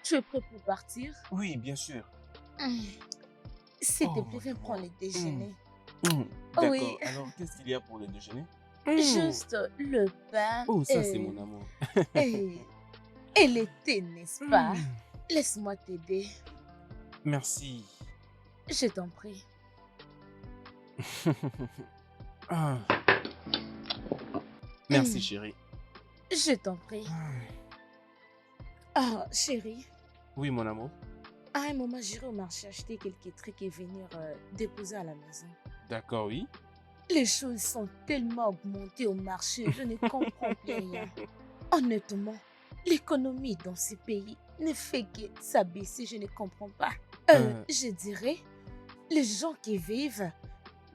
Tu es prêt pour partir? Oui, bien sûr. Hum, S'il te Oh, plaît, mon viens prendre amour. le Hmm, déjeuner. D'accord. Oui, Alors, qu'est-ce qu'il y a pour le déjeuner? Hmm, juste le pain Oh, ça, c'est mon amour. et, et le thé, n'est-ce pas? Hmm, Laisse-moi t'aider. Merci. Je t'en prie. Ah, merci, Hum, chérie. Je t'en prie. Ah, Ah, chérie, Oui, mon amour. à un moment, j'irai au marché acheter quelques trucs et venir déposer à la maison. D'accord, oui. Les choses sont tellement augmentées au marché, je ne comprends plus rien. Honnêtement, l'économie dans ces pays ne fait que s'abaisser, je ne comprends pas. Euh, Je dirais, les gens qui vivent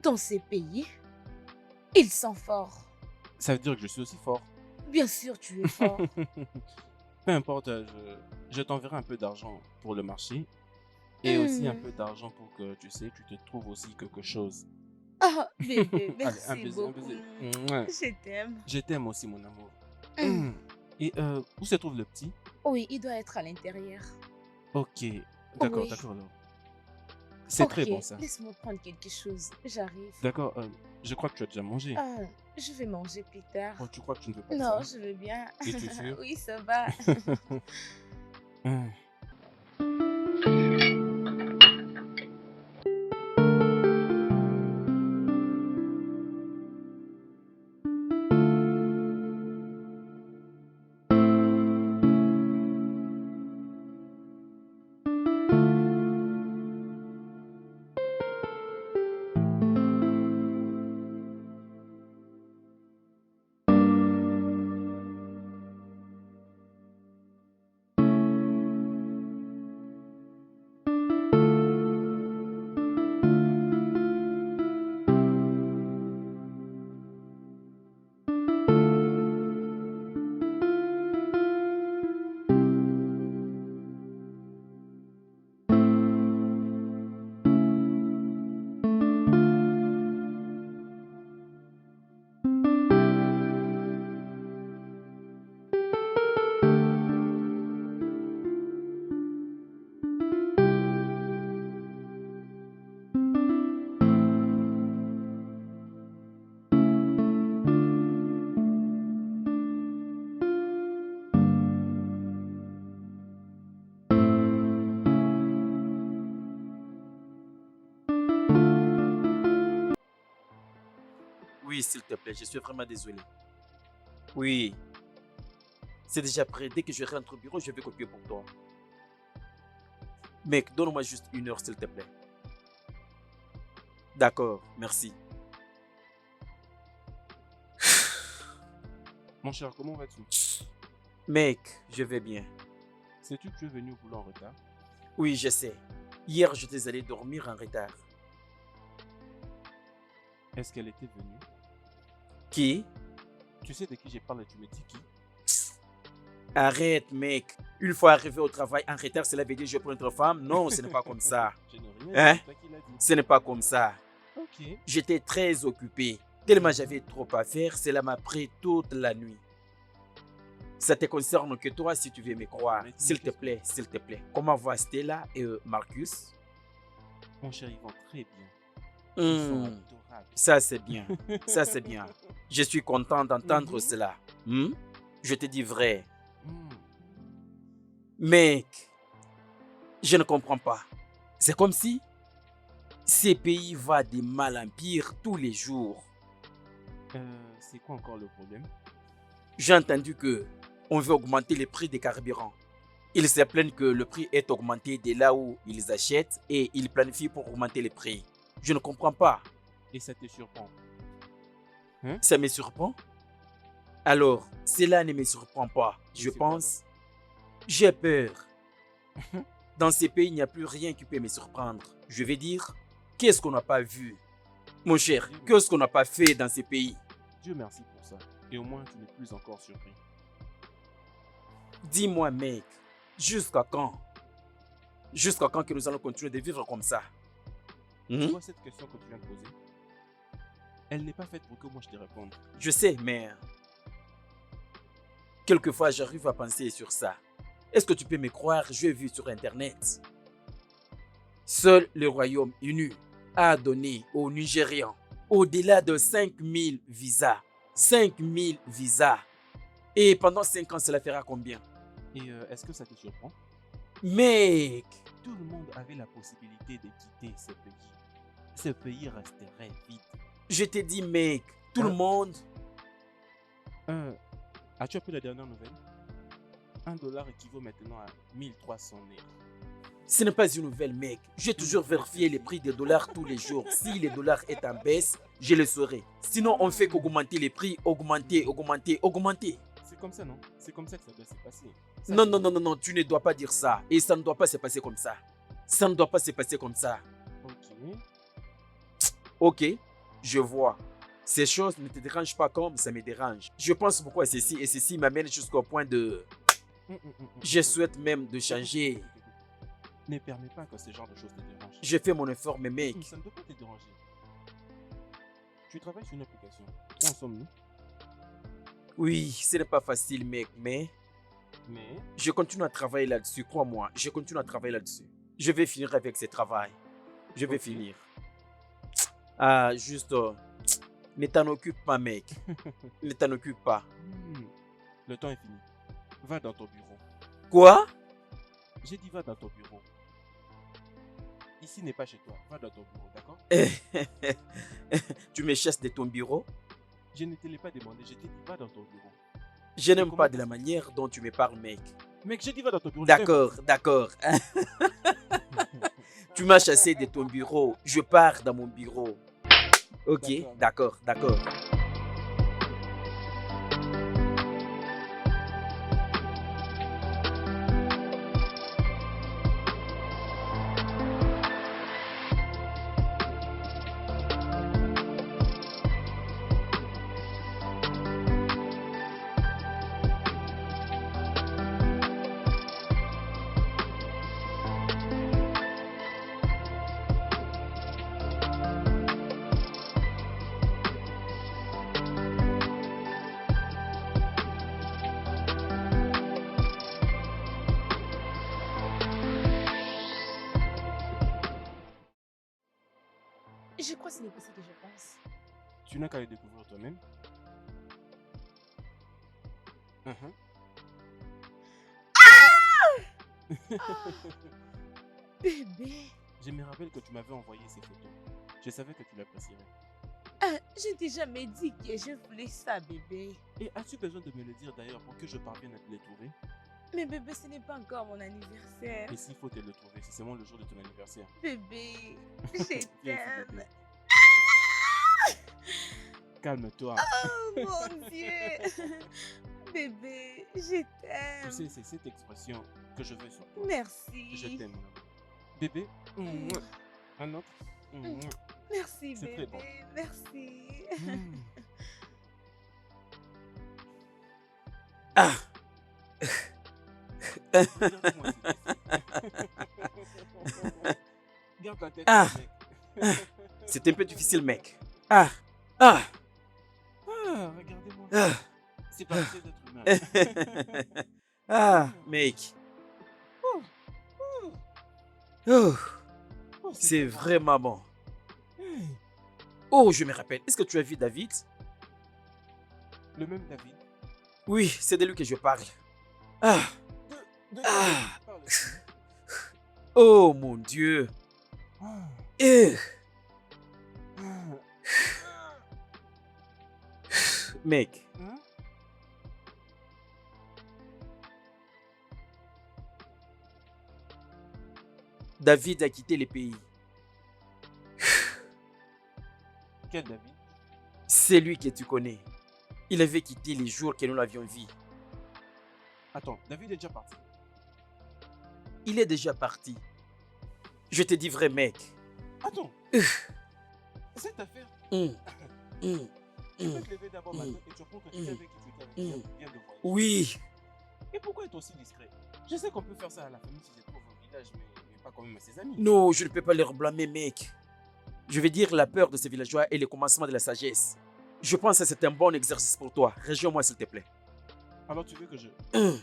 dans ces pays, ils sont forts. Ça veut dire que je suis aussi fort. Bien sûr, tu es fort. Peu importe, je t'enverrai un peu d'argent pour le marché et aussi un Hmm. peu d'argent pour que, tu sais, tu te trouves aussi quelque chose. Ah, bébé, Allez, un merci baiser, un beaucoup. baiser. Mouah. Je t'aime. Je t'aime aussi, mon amour. Hmm. Hmm. Et où se trouve le petit? Oui, il doit être à l'intérieur. Ok, d'accord, Oui. d'accord. Alors. C'est très Ok, bon ça. laisse-moi prendre quelque chose. J'arrive. D'accord, je crois que tu as déjà mangé. Ah, je vais manger plus tard. Oh, tu crois que tu ne veux pas de Non, ça? je veux bien. Es-tu sûr? Oui, ça va. Hmm. Oui, s'il te plaît, je suis vraiment désolé. Oui, c'est déjà prêt. Dès que je rentre au bureau, je vais copier pour toi. Mec, donne-moi juste 1 heure, s'il te plaît. D'accord, merci. Mon cher, comment vas-tu? Mec, je vais bien. Sais-tu que tu es venu au boulot en retard? Oui, je sais. Hier, je t'ai allé dormir en retard. Est-ce qu'elle était venue? Qui? Tu sais de qui j'ai parlé, tu me dis qui? Arrête, mec. Une fois arrivé au travail en retard, cela veut dire que je prends une femme? Non, ce n'est pas comme ça. Je n'ai rien dit, Hein? c'est toi qui l'as dit. Ce n'est pas comme ça. Ok. J'étais très occupé. Tellement j'avais trop à faire, cela m'a pris toute la nuit. Ça te concerne que toi si tu veux me croire. Mais S'il te qu'est-ce que- plaît, s'il te plaît. Comment va Stella et Marcus? Mon cher, ils vont très bien. Ils sont Hmm, adorables. Ça c'est bien. Ça c'est bien. Je suis content d'entendre Mhm. cela. Hmm? Je te dis vrai. Hmm. Mec, je ne comprends pas. C'est comme si ces pays va de mal en pire tous les jours. C'est quoi encore le problème? J'ai entendu que on veut augmenter les prix des carburants. Ils se plaignent que le prix est augmenté de là où ils achètent et ils planifient pour augmenter les prix. Je ne comprends pas. Et ça te surprend? Ça me surprend? Alors, cela ne me surprend pas. Et Je c'est quoi, pense, j'ai peur. Dans ces pays, il n'y a plus rien qui peut me surprendre. Je vais dire, qu'est-ce qu'on n'a pas vu? Mon cher, qu'est-ce qu'on n'a pas fait dans ces pays? Dieu merci pour ça. Et au moins, tu n'es plus encore surpris. Dis-moi, mec, jusqu'à quand? Jusqu'à quand que nous allons continuer de vivre comme ça? Tu vois cette question que tu viens de poser? Elle n'est pas faite pour que moi je te réponde. Je sais, mais quelquefois j'arrive à penser sur ça. Est-ce que tu peux me croire? J'ai vu sur Internet. Seul le Royaume-Uni a donné aux Nigérians au-delà de 5000 visas. 5000 visas. Et pendant 5 ans, cela fera combien? Et est-ce que ça te surprend? Mec, Tout le monde avait la possibilité de quitter ce pays. Ce pays resterait vide. je t'ai dit, mec, tout le Hein? monde. As-tu appris la dernière nouvelle? $1 équivaut maintenant à 1300 naira. Ce n'est pas une nouvelle, mec. J'ai toujours vérifié les prix des dollars tous les jours. Si le dollar est en baisse, je le saurai. Sinon, on fait qu'augmenter les prix, augmenter. C'est comme ça, non? C'est comme ça que ça doit se passer. Non, non, non, non, non, tu ne dois pas dire ça. Et ça ne doit pas se passer comme ça. Ça ne doit pas se passer comme ça. Ok. Ok, je vois. Ces choses ne te dérangent pas comme ça me dérange. Je pense beaucoup à ceci et ceci m'amène jusqu'au point de... Je souhaite même de changer. Ne permets pas que ce genre de choses te dérangent. J'ai fait mon effort, mais mec, Ça ne peut pas te déranger. Tu travailles sur une application. Où en sommes-nous? oui, ce n'est pas facile, mec, mais Mais je continue à travailler là-dessus. Crois-moi, je continue à travailler là-dessus. Je vais finir avec ce travail. Je vais Ok. finir. Ah, juste, ne t'en occupe pas, mec. Ne t'en occupe pas. le temps est fini. Va dans ton bureau. Quoi? J'ai dit va dans ton bureau. Ici n'est pas chez toi. Va dans ton bureau, d'accord? Tu me chasses de ton bureau? Je ne te l'ai pas demandé. Je t'ai dit va dans ton bureau. Je n'aime comment pas ça de la se- manière dont tu me parles, mec. Mec, j'ai dit va dans ton bureau. D'accord, d'accord. Tu m'as chassé de ton bureau. Je pars dans mon bureau. Ok, D'accord. d'accord. Je crois que ce n'est pas ce que je pense. Tu n'as qu'à le découvrir toi-même. Mhm. Bébé, Je me rappelle que tu m'avais envoyé ces photos. Je savais que tu l'apprécierais. je t'ai jamais dit que je voulais ça, bébé. Et as-tu besoin de me le dire d'ailleurs pour que je parvienne à te les trouver? Mais bébé, ce n'est pas encore mon anniversaire. Et s'il faut te le trouver, c'est seulement le jour de ton anniversaire. Bébé, je Viens ici, t'aime. bébé. Calme-toi. Oh mon Dieu. Bébé, je Tu t'aime. sais, c'est cette expression que je veux sur toi. Merci. Je t'aime. Bébé, mouah. Un autre. Mouah. Merci, C'est très bébé. bon. Merci. Mm. Ah, Regarde-moi, s'il te plaît. Garde ta tête, Ah. mec. c'est un peu difficile, mec. Ah, ah, Ah, regardez-moi. ah, C'est pas assez d'être humain. ah, mec. Oh, Oh, oh, c'est pas grave. vraiment bon. Hey, Oh, je me rappelle. Est-ce que tu as vu David? le même David. Oui, c'est de lui que je parle. Ah, De Ah. parle. oh mon Dieu. Ah, Eh, ah. mec, Hein? David a quitté le pays. Quel David? C'est lui que tu connais. Il avait quitté les jours que nous l'avions vu. Attends, David est déjà parti. Il est déjà parti. Je te dis vrai, mec. Attends. Cette affaire, Hum, hum, tu peux hum. te lever d'abord matin et tu apprends que quelqu'un avec qui tu étais avec vient de voyager. Oui, Et pourquoi être aussi discret? Je sais qu'on peut faire ça à la famille si je trouve au village, mais pas quand même à ses amis. non, je ne peux pas leur blâmer, mec. Je vais dire la peur de ces villageois est le commencement de la sagesse. Je pense que c'est un bon exercice pour toi. Rejoins-moi, s'il te plaît. Alors tu veux que je... Hum,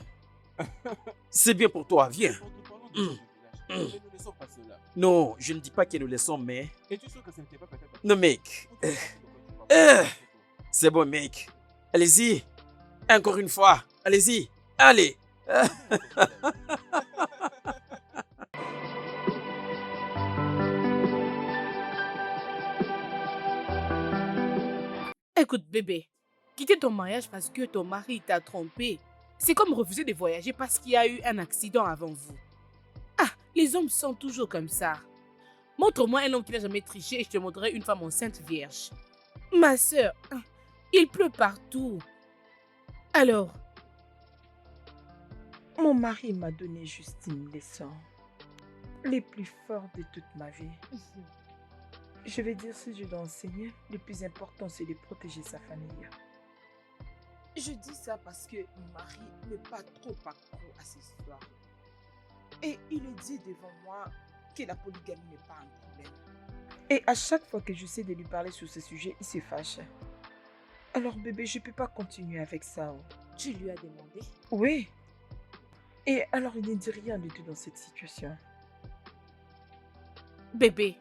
C'est bien pour toi, viens. Nous parlons des gens du village. Et nous laissons passer là. Non, je ne dis pas que nous laissons, mais... Et tu es sûr que ce n'était pas peut-être... Non, mec. Ou tu sais pas de quoi tu parles. Euh, C'est bon, mec. Allez-y. Encore une fois. Allez-y. Allez. Écoute, bébé, quitter ton mariage parce que ton mari t'a trompé, c'est comme refuser de voyager parce qu'il y a eu un accident avant vous. Ah, les hommes sont toujours comme ça. Montre-moi un homme qui n'a jamais triché et je te montrerai une femme enceinte vierge. Ma sœur, il pleut partout. Alors, Mon mari m'a donné juste une leçon. Les plus forts de toute ma vie. Je vais dire, si je dois enseigner, le plus important, c'est de protéger sa famille. Je dis ça parce que mon mari n'est pas trop accro à ces histoires. Et il le dit devant moi que la polygamie n'est pas un problème. Et à chaque fois que j'essaie de lui parler sur ce sujet, il se fâche. Alors bébé, je ne peux pas continuer avec ça. Oh. Tu lui as demandé? Oui. Et alors il ne dit rien du tout dans cette situation. bébé,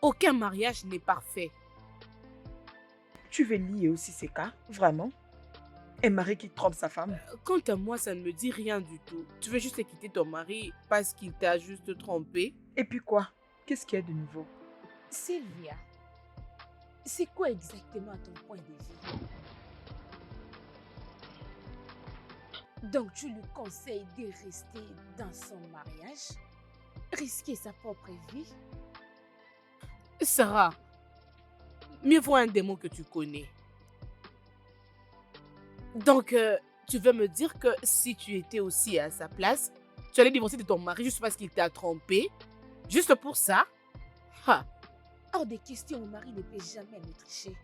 aucun mariage n'est parfait. Tu veux lier aussi ces cas, vraiment? Un mari qui trompe sa femme? Quant à moi, ça ne me dit rien du tout. Tu veux juste quitter ton mari parce qu'il t'a juste trompé? Et puis quoi? Qu'est-ce qu'il y a de nouveau? Sylvia, c'est quoi exactement ton point de vue? Donc tu lui conseilles de rester dans son mariage, risquer sa propre vie? Sarah, mieux vaut un démon que tu connais. Donc, tu veux me dire que si tu étais aussi à sa place, tu allais divorcer de ton mari juste parce qu'il t'a trompé? Juste pour ça? Ha! Hors des questions, mon mari ne peut jamais me tricher.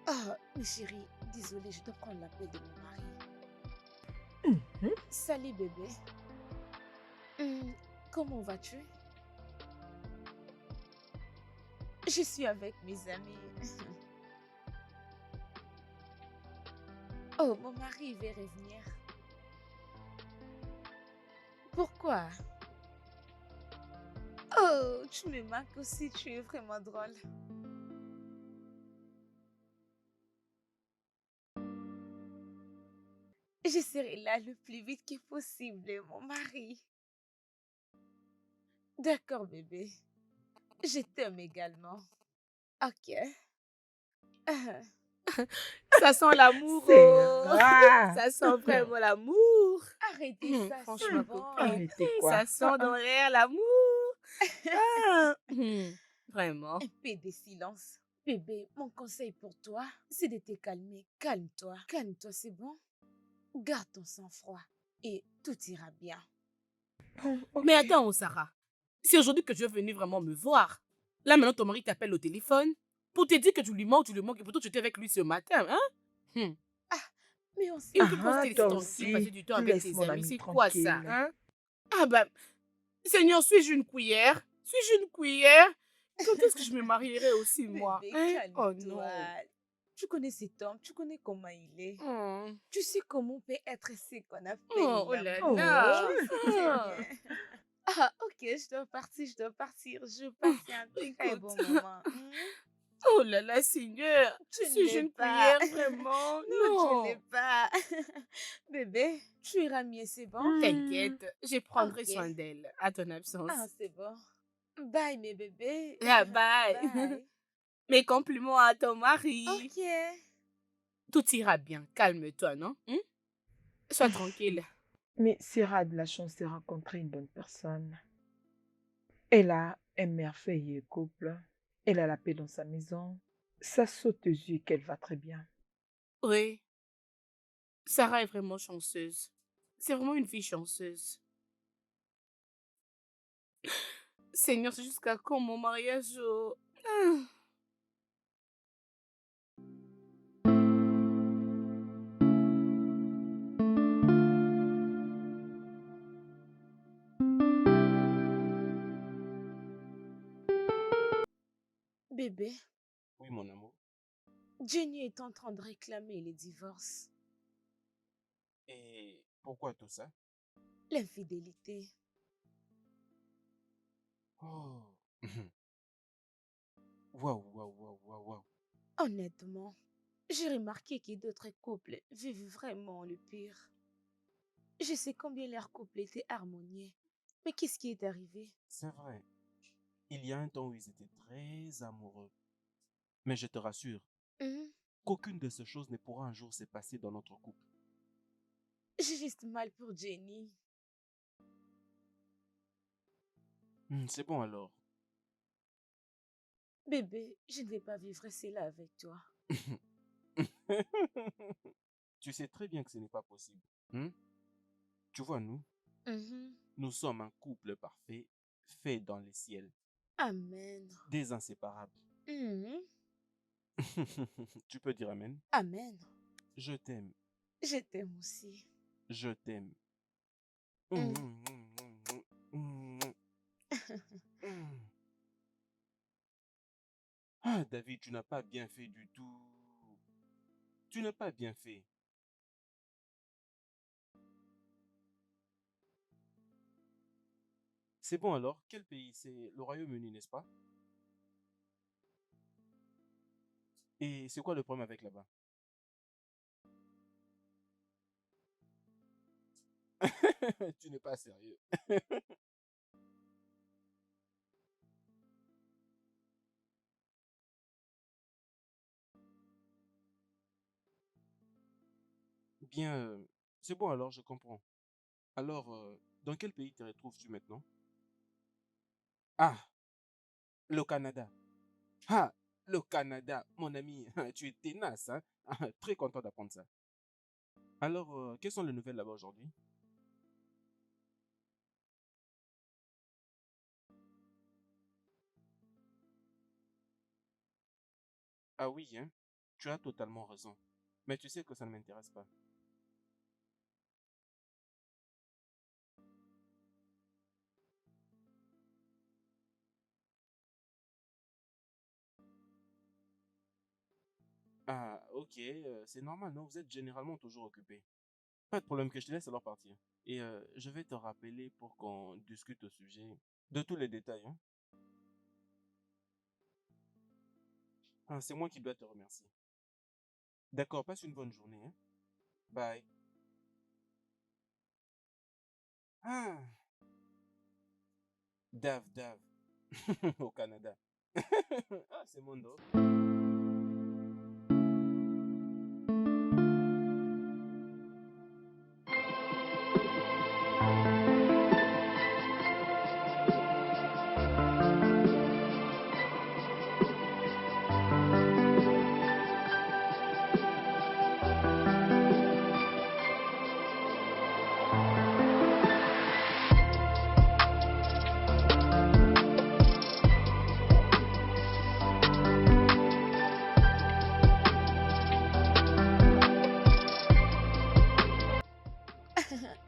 Ah, mais chérie, désolée, je dois prendre l'appel de mon mari. Mhm. Salut bébé. Comment vas-tu? Je suis avec mes amis. Oh, mon mari veut revenir. Pourquoi? Oh, tu me manques aussi, tu es vraiment drôle. Je serai là le plus vite que possible, mon mari. D'accord, bébé. Je t'aime également. Ok. Ça sent l'amour, C'est oh! rare. Ça sent vraiment l'amour. Arrêtez ça, Franchement, c'est bon. copine. Arrêtez quoi? Ça sent dans l'air l'amour. Ah, vraiment. Un peu de silence. Bébé, mon conseil pour toi, c'est de te calmer. Calme-toi. Calme-toi, c'est bon? Garde ton sang-froid et tout ira bien. Bon, ok. Mais attends, Sarah. C'est aujourd'hui que tu es venu vraiment me voir. Là, maintenant, ton mari t'appelle au téléphone pour te dire que tu lui manques, et pourtant tu étais avec lui ce matin, hein? Mais on s'est... Il Ah, faut te laisser toi tranquille, aussi. passer du temps avec Laisse tes mon amis. ami C'est quoi ça, tranquille. hein? Ah ben, Seigneur, suis-je une cuillère? Suis-je une cuillère? Quand est-ce que je me marierai aussi, moi? Bébé, Hein? Oh calme-toi. non. Tu connais cet homme, tu connais comment il est. Oh, Tu sais comment on peut être ce qu'on appelle oh là l'amour. là. Je sais très bien. Ah, ok, je dois partir. Je passe un très bon Écoute. moment. Oh là là, Seigneur. Tu ne Suis-je l'es une pas. cuillère, vraiment? Non, tu ne Non. l'es pas. Bébé, tu iras mieux, c'est bon? T'inquiète, je prendrai Ok. soin d'elle à ton absence. Ah, c'est bon. Bye, mes bébés. Ah, bye. Bye. Mes compliments à ton mari. Ok. Tout ira bien. Calme-toi, non? Sois tranquille. Mais Sarah a de la chance de rencontrer une bonne personne. Elle a un merveilleux couple. Elle a la paix dans sa maison. Ça saute aux yeux qu'elle va très bien. Oui. Sarah est vraiment chanceuse. C'est vraiment une fille chanceuse. Seigneur, c'est jusqu'à quand mon mariage? Ah. Bébé, Oui, mon amour. Jenny est en train de réclamer les divorces. Et pourquoi tout ça? L'infidélité. Oh. Waouh, waouh, waouh, waouh, waouh. Honnêtement, j'ai remarqué que d'autres couples vivent vraiment le pire. Je sais combien leur couple était harmonieux. Mais qu'est-ce qui est arrivé? C'est vrai. Il y a un temps où ils étaient très amoureux. Mais je te rassure, Mhm. qu'aucune de ces choses ne pourra un jour se passer dans notre couple. J'ai juste mal pour Jenny. C'est bon alors. Bébé, je ne vais pas vivre cela avec toi. Tu sais très bien que ce n'est pas possible. Hmm? Tu vois, Mhm. nous sommes un couple parfait, fait dans les ciels, Amen. des inséparables. Mhm. Tu peux dire Amen. Amen. Je t'aime, Je t'aime aussi. je t'aime. Mhm. Ah, David, tu n'as pas bien fait du tout. Tu n'as pas bien fait. C'est bon alors, quel pays? C'est le Royaume-Uni, n'est-ce pas? Et c'est quoi le problème avec là-bas? Tu n'es pas sérieux. Bien, c'est bon alors, je comprends. Alors, dans quel pays te retrouves-tu maintenant? Ah, le Canada. Ah, le Canada, mon ami, tu es tenace, hein? Très content d'apprendre ça. Alors, quelles sont les nouvelles là-bas aujourd'hui? Ah oui, hein? Tu as totalement raison. Mais tu sais que ça ne m'intéresse pas. Ah, ok, c'est normal, non? Vous êtes généralement toujours occupé. Pas de problème, que je te laisse alors partir. Et je vais te rappeler pour qu'on discute au sujet de tous les détails, hein? Ah, c'est moi qui dois te remercier. D'accord, passe une bonne journée, hein? Bye. Ah, Dave, au Canada. Ah, c'est mon dos.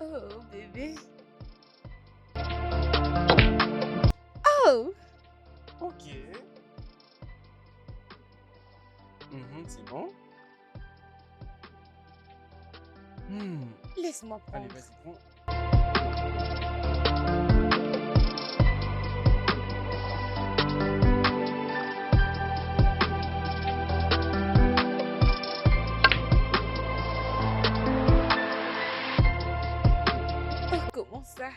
Oh, bébé. Oh, Ok. C'est bon. Hmm, laisse-moi allez, prendre. vas-y, prends. Oh, comment ça?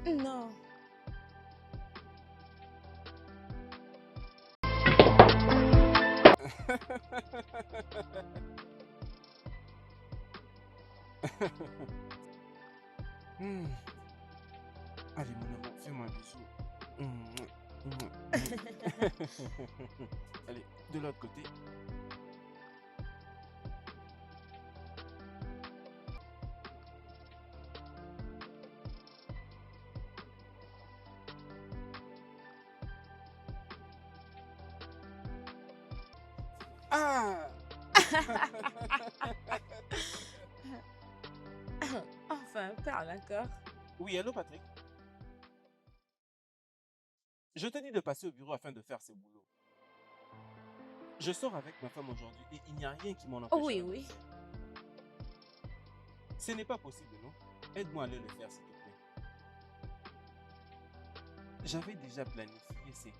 Non. Hmm. Allez, mon amour, fais-moi un bisou. Allez, de l'autre côté. Ah! Enfin, parle encore. Oui, allô, Patrick? Je te dis de passer au bureau afin de faire ce boulot. Je sors avec ma femme aujourd'hui et il n'y a rien qui m'en Oh oui, empêchera. oui. Ce n'est pas possible, non? Aide-moi à aller le faire, s'il te plaît. J'avais déjà planifié, c'est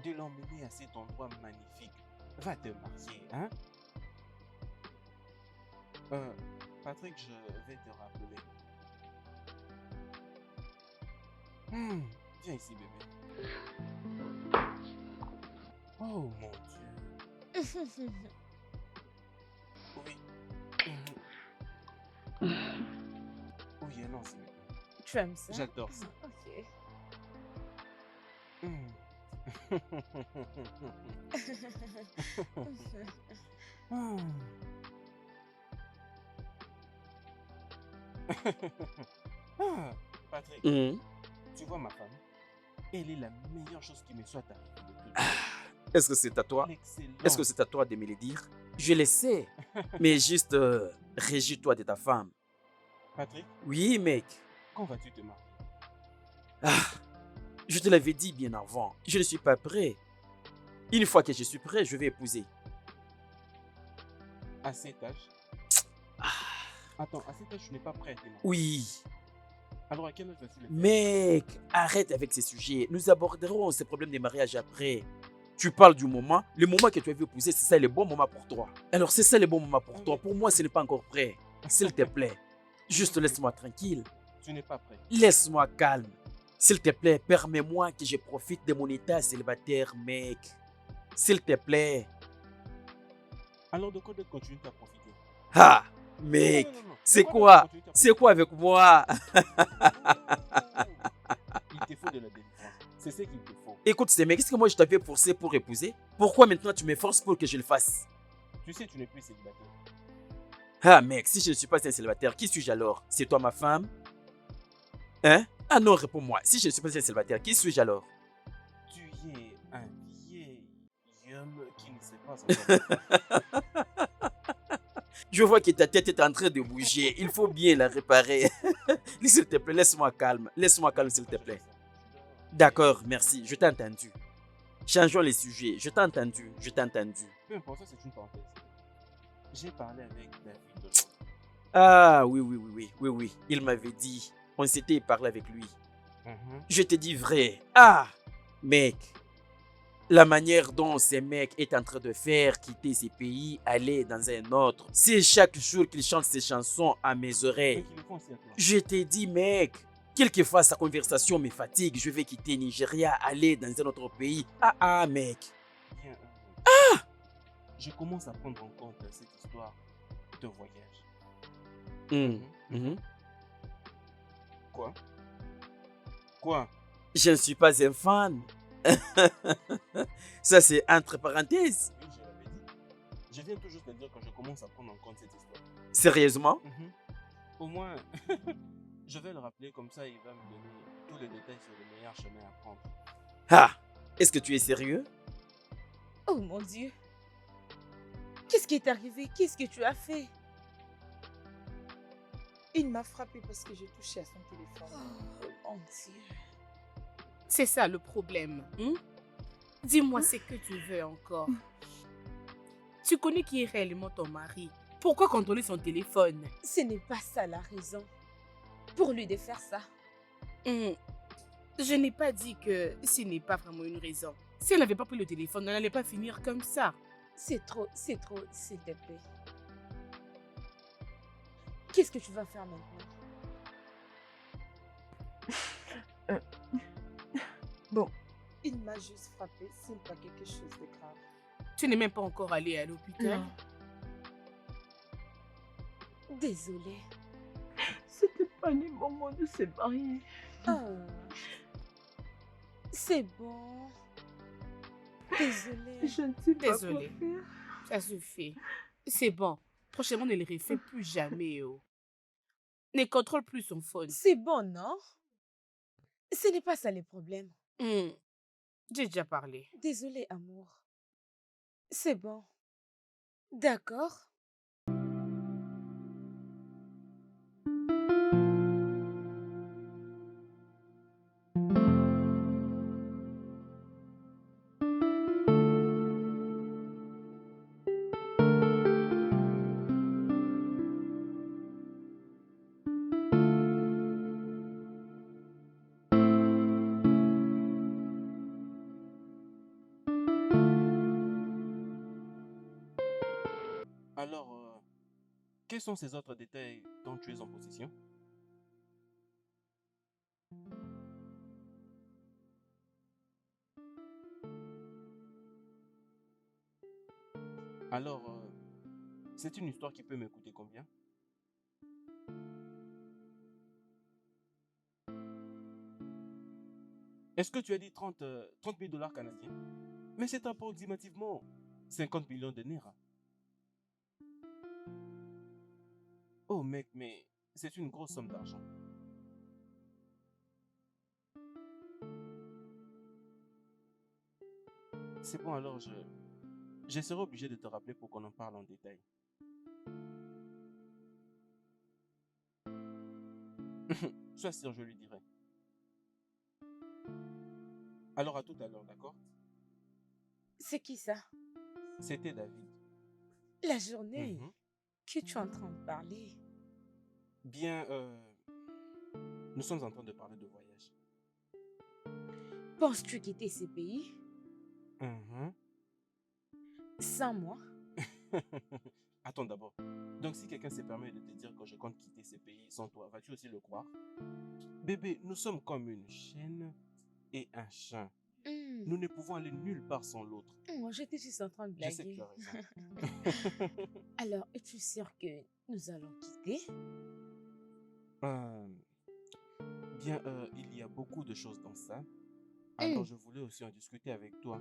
de l'emmener à cet endroit magnifique. Va te marier, hein? Patrick, je vais te rappeler. Viens ici, bébé. Oh mon Dieu. Oui. Oui, non, c'est maintenant. Tu aimes ça? J'adore ça. Ok. Patrick, Mhm. tu vois ma femme? Elle est la meilleure chose qui me soit arrivée de toute Est-ce que c'est à toi? l'excellence. Est-ce que c'est à toi de me le dire? Je le sais. Mais juste, régis-toi de ta femme. Patrick, Oui, mec. quand vas-tu te marier? Ah, je te l'avais dit bien avant. Je ne suis pas prêt. Une fois que je suis prêt, je vais épouser. À cet âge? Ah, Attends, à cet âge, je n'ai pas prêt à te marier. oui. Alors à quel âge vas-tu le faire? Mec, arrête avec ces sujets. Nous aborderons ces problèmes de mariage après. Tu parles du moment. Le moment que tu as vu épouser, c'est ça le bon moment pour toi. Alors, c'est ça le bon moment pour toi. Pour moi, ce n'est pas encore prêt. S'il te plaît, juste laisse-moi tranquille. Tu n'es pas prêt. Laisse-moi calme. S'il te plaît, permets-moi que je profite de mon état célibataire, mec. S'il te plaît. Alors de quoi d'autre continues à profiter? Ah, Non, mec, non, non, non. De c'est quoi quoi? d'autre continues à C'est quoi avec moi? Il te faut de la délivrance. C'est ce qu'il te faut. Écoute, c'est mec, est-ce que moi je t'avais forcé pour épouser? Pourquoi maintenant tu me forces pour que je le fasse? Tu sais, tu n'es plus célibataire. Ah, mec, si je ne suis pas un célibataire, qui suis-je alors? C'est toi ma femme? Hein? Ah non, réponds-moi. Si je ne suis pas un célibataire, qui suis-je alors? Tu es un vieil homme qui ne sait pas encore. Je vois que ta tête est en train de bouger. Il faut bien la réparer. S'il te plaît, laisse-moi calme. Laisse-moi calme, s'il te plaît. D'accord, merci. Je t'ai entendu. Changeons les sujets. Je t'ai entendu. Je t'ai entendu. Peu importe, ça c'est une parenthèse. J'ai parlé avec David aujourd'hui. Ah, oui, oui, oui, oui, oui, oui. Il m'avait dit. On s'était parlé avec lui. Je te dis vrai. Ah, mec. La manière dont ce mec est en train de faire quitter ces pays, aller dans un autre. C'est chaque jour qu'il chante ses chansons à mes Mais oreilles. qui le font aussi à toi. Je t'ai dit, mec. Quelquefois, sa conversation me fatigue. Je vais quitter Nigeria, aller dans un autre pays. Ah, mec. Bien, je commence à prendre en compte cette histoire de voyage. Quoi? Quoi? Je ne suis pas un fan. Ça, c'est entre parenthèses. Oui, je l'avais dit. Je viens toujours te dire que je commence à prendre en compte cette histoire. Sérieusement? Au moins, je vais le rappeler comme ça, il va me donner tous les détails sur le meilleur chemin à prendre. Ah, est-ce que tu es sérieux? Oh mon Dieu. Qu'est-ce qui est arrivé? Qu'est-ce que tu as fait? Il m'a frappé parce que j'ai touché à son téléphone. Oh mon Dieu. C'est ça le problème. Dis-moi ce que tu veux encore. Tu connais qui est réellement ton mari. Pourquoi contrôler son téléphone? Ce n'est pas ça la raison pour lui de faire ça. Je n'ai pas dit que ce n'est pas vraiment une raison. Si elle n'avait pas pris le téléphone, elle n'allait pas finir comme ça. C'est trop, s'il te plaît. Qu'est-ce que tu vas faire maintenant? Bon, Il m'a juste frappé, ce n'est pas quelque chose de grave. Tu n'es même pas encore allé à l'hôpital. non. Désolée. C'était pas le moment de se marier. Ah. C'est bon. Désolée. Je ne sais pas Désolée. quoi faire. Ça suffit. C'est bon. Prochainement, ne le refais plus jamais. Ne contrôle plus son phone. C'est bon, non? Ce n'est pas ça le problème. J'ai déjà parlé. Désolée, amour. C'est bon. D'accord. Quels sont ces autres détails dont tu es en possession? Alors, c'est une histoire qui peut me coûter combien? Est-ce que tu as dit 30 000 dollars canadiens? Mais c'est approximativement 50 millions de naira. Oh mec, mais c'est une grosse somme d'argent. C'est bon, alors je serai obligé de te rappeler pour qu'on en parle en détail. Sois sûr, je lui dirai. Alors à tout à l'heure, d'accord? C'est qui ça? C'était David. La journée Mhm. que tu es en train de parler. Bien, nous sommes en train de parler de voyage. Penses-tu quitter ces pays Mhm. sans moi? Attends d'abord. Donc si quelqu'un se permet de te dire que je compte quitter ces pays sans toi, vas-tu aussi le croire? Bébé, nous sommes comme une chienne et un chien. Hmm. Nous ne pouvons aller nulle part sans l'autre. J'étais juste en train de Je sais que blaguer. tu as raison. Alors, es-tu sûr que nous allons quitter? Euh, bien, il y a beaucoup de choses dans ça. Hmm. Alors je voulais aussi en discuter avec toi.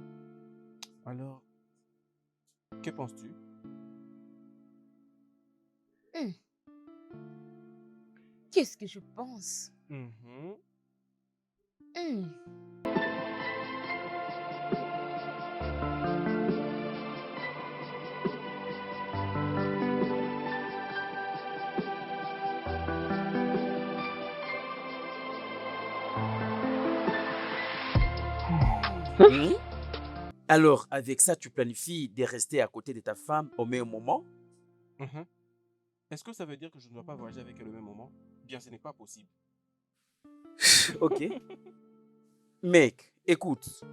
Alors, que penses-tu? Hmm. Qu'est-ce que je pense? Mhm. Hmm. Hmm? Alors, avec ça, tu planifies de rester à côté de ta femme au même moment? Mhm. Est-ce que ça veut dire que je ne dois pas voyager avec elle au même moment? Bien, ce n'est pas possible. Ok. Mec, écoute.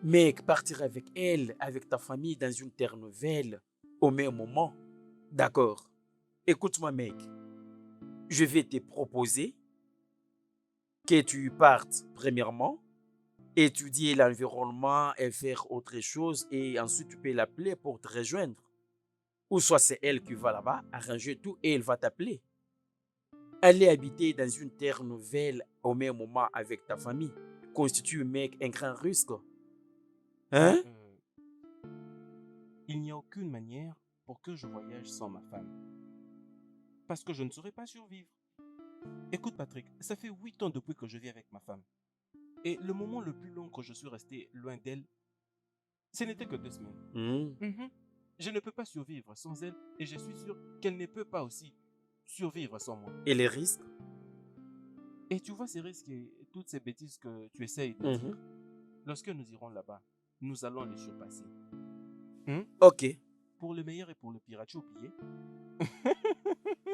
Mec, partir avec elle, avec ta famille dans une terre nouvelle au même moment. D'accord. Écoute-moi, mec. Je vais te proposer que tu partes premièrement, étudier l'environnement et faire autre chose et ensuite tu peux l'appeler pour te rejoindre. Ou soit c'est elle qui va là-bas, arranger tout et elle va t'appeler. Aller habiter dans une terre nouvelle au même moment avec ta famille constitue, mec, un grand risque. Bien, Hein? il n'y a aucune manière pour que je voyage sans ma femme. Parce que je ne saurais pas survivre. Écoute Patrick, ça fait 8 ans depuis que je vis avec ma femme. Et le moment le plus long que je suis resté loin d'elle, ce n'était que 2 semaines. Hmm. Mhm. Je ne peux pas survivre sans elle et je suis sûr qu'elle ne peut pas aussi survivre sans moi. Et les risques? Et tu vois ces risques et toutes ces bêtises que tu essayes de Mhm. dire, lorsque nous irons là-bas, nous allons les surpasser. Hein? Ok. Pour le meilleur et pour le pire, as-tu oublié?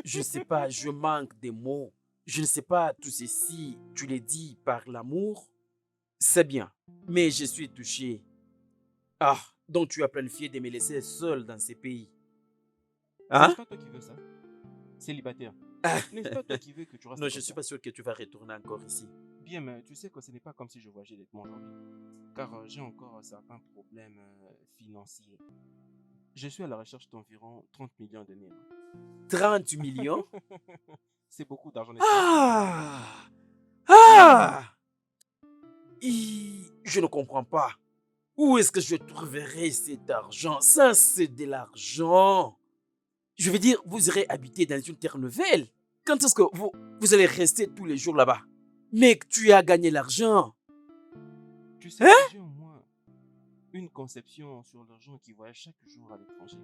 Je ne sais pas, je manque des mots. Je ne sais pas, tout ceci, tu l'as dit par l'amour. C'est bien, mais je suis touché. Ah, donc tu as planifié de me laisser seul dans ces pays. N'est-ce Hein? pas toi qui veux ça? Célibataire. Ah, N'est-ce pas toi qui veux que tu restes non, je comme ne suis ça? pas sûr que tu vas retourner encore ici. Bien, mais tu sais que ce n'est pas comme si je voyageais directement aujourd'hui. Car j'ai encore certains problèmes financiers. Je suis à la recherche d'environ 30 millions de naira. 30 millions? C'est beaucoup d'argent, n'est-ce pas? Ah! Ah! Je ne comprends pas. Où est-ce que je trouverai cet argent? Ça, c'est de l'argent. Je veux dire, vous irez habiter dans une terre nouvelle. Quand est-ce que vous allez rester tous les jours là-bas? Mec, tu as gagné l'argent. Tu sais Hein? que j'ai au moins une conception sur l'argent qui voyage chaque jour à l'étranger.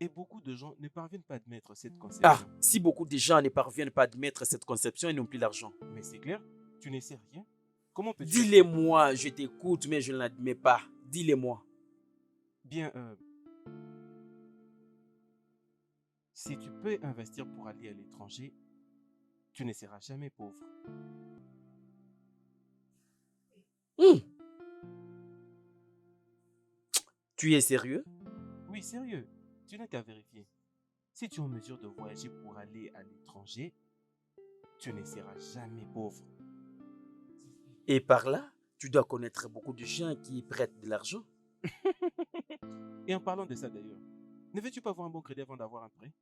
Et beaucoup de gens ne parviennent pas à admettre cette Ah, conception. si beaucoup de gens ne parviennent pas à admettre cette conception, ils n'ont plus l'argent. Mais c'est clair, tu ne sais rien. Comment peux-tu Dis-les-moi, je t'écoute, mais je ne l'admets pas. Dis-les-moi. Bien, si tu peux investir pour aller à l'étranger, tu ne seras jamais pauvre. Hmm. Tu es sérieux? Oui, sérieux, tu n'as qu'à vérifier. Si tu es en mesure de voyager pour aller à l'étranger, tu ne seras jamais pauvre. Et par là, tu dois connaître beaucoup de gens qui prêtent de l'argent. Et en parlant de ça d'ailleurs, ne veux-tu pas avoir un bon crédit avant d'avoir un prêt?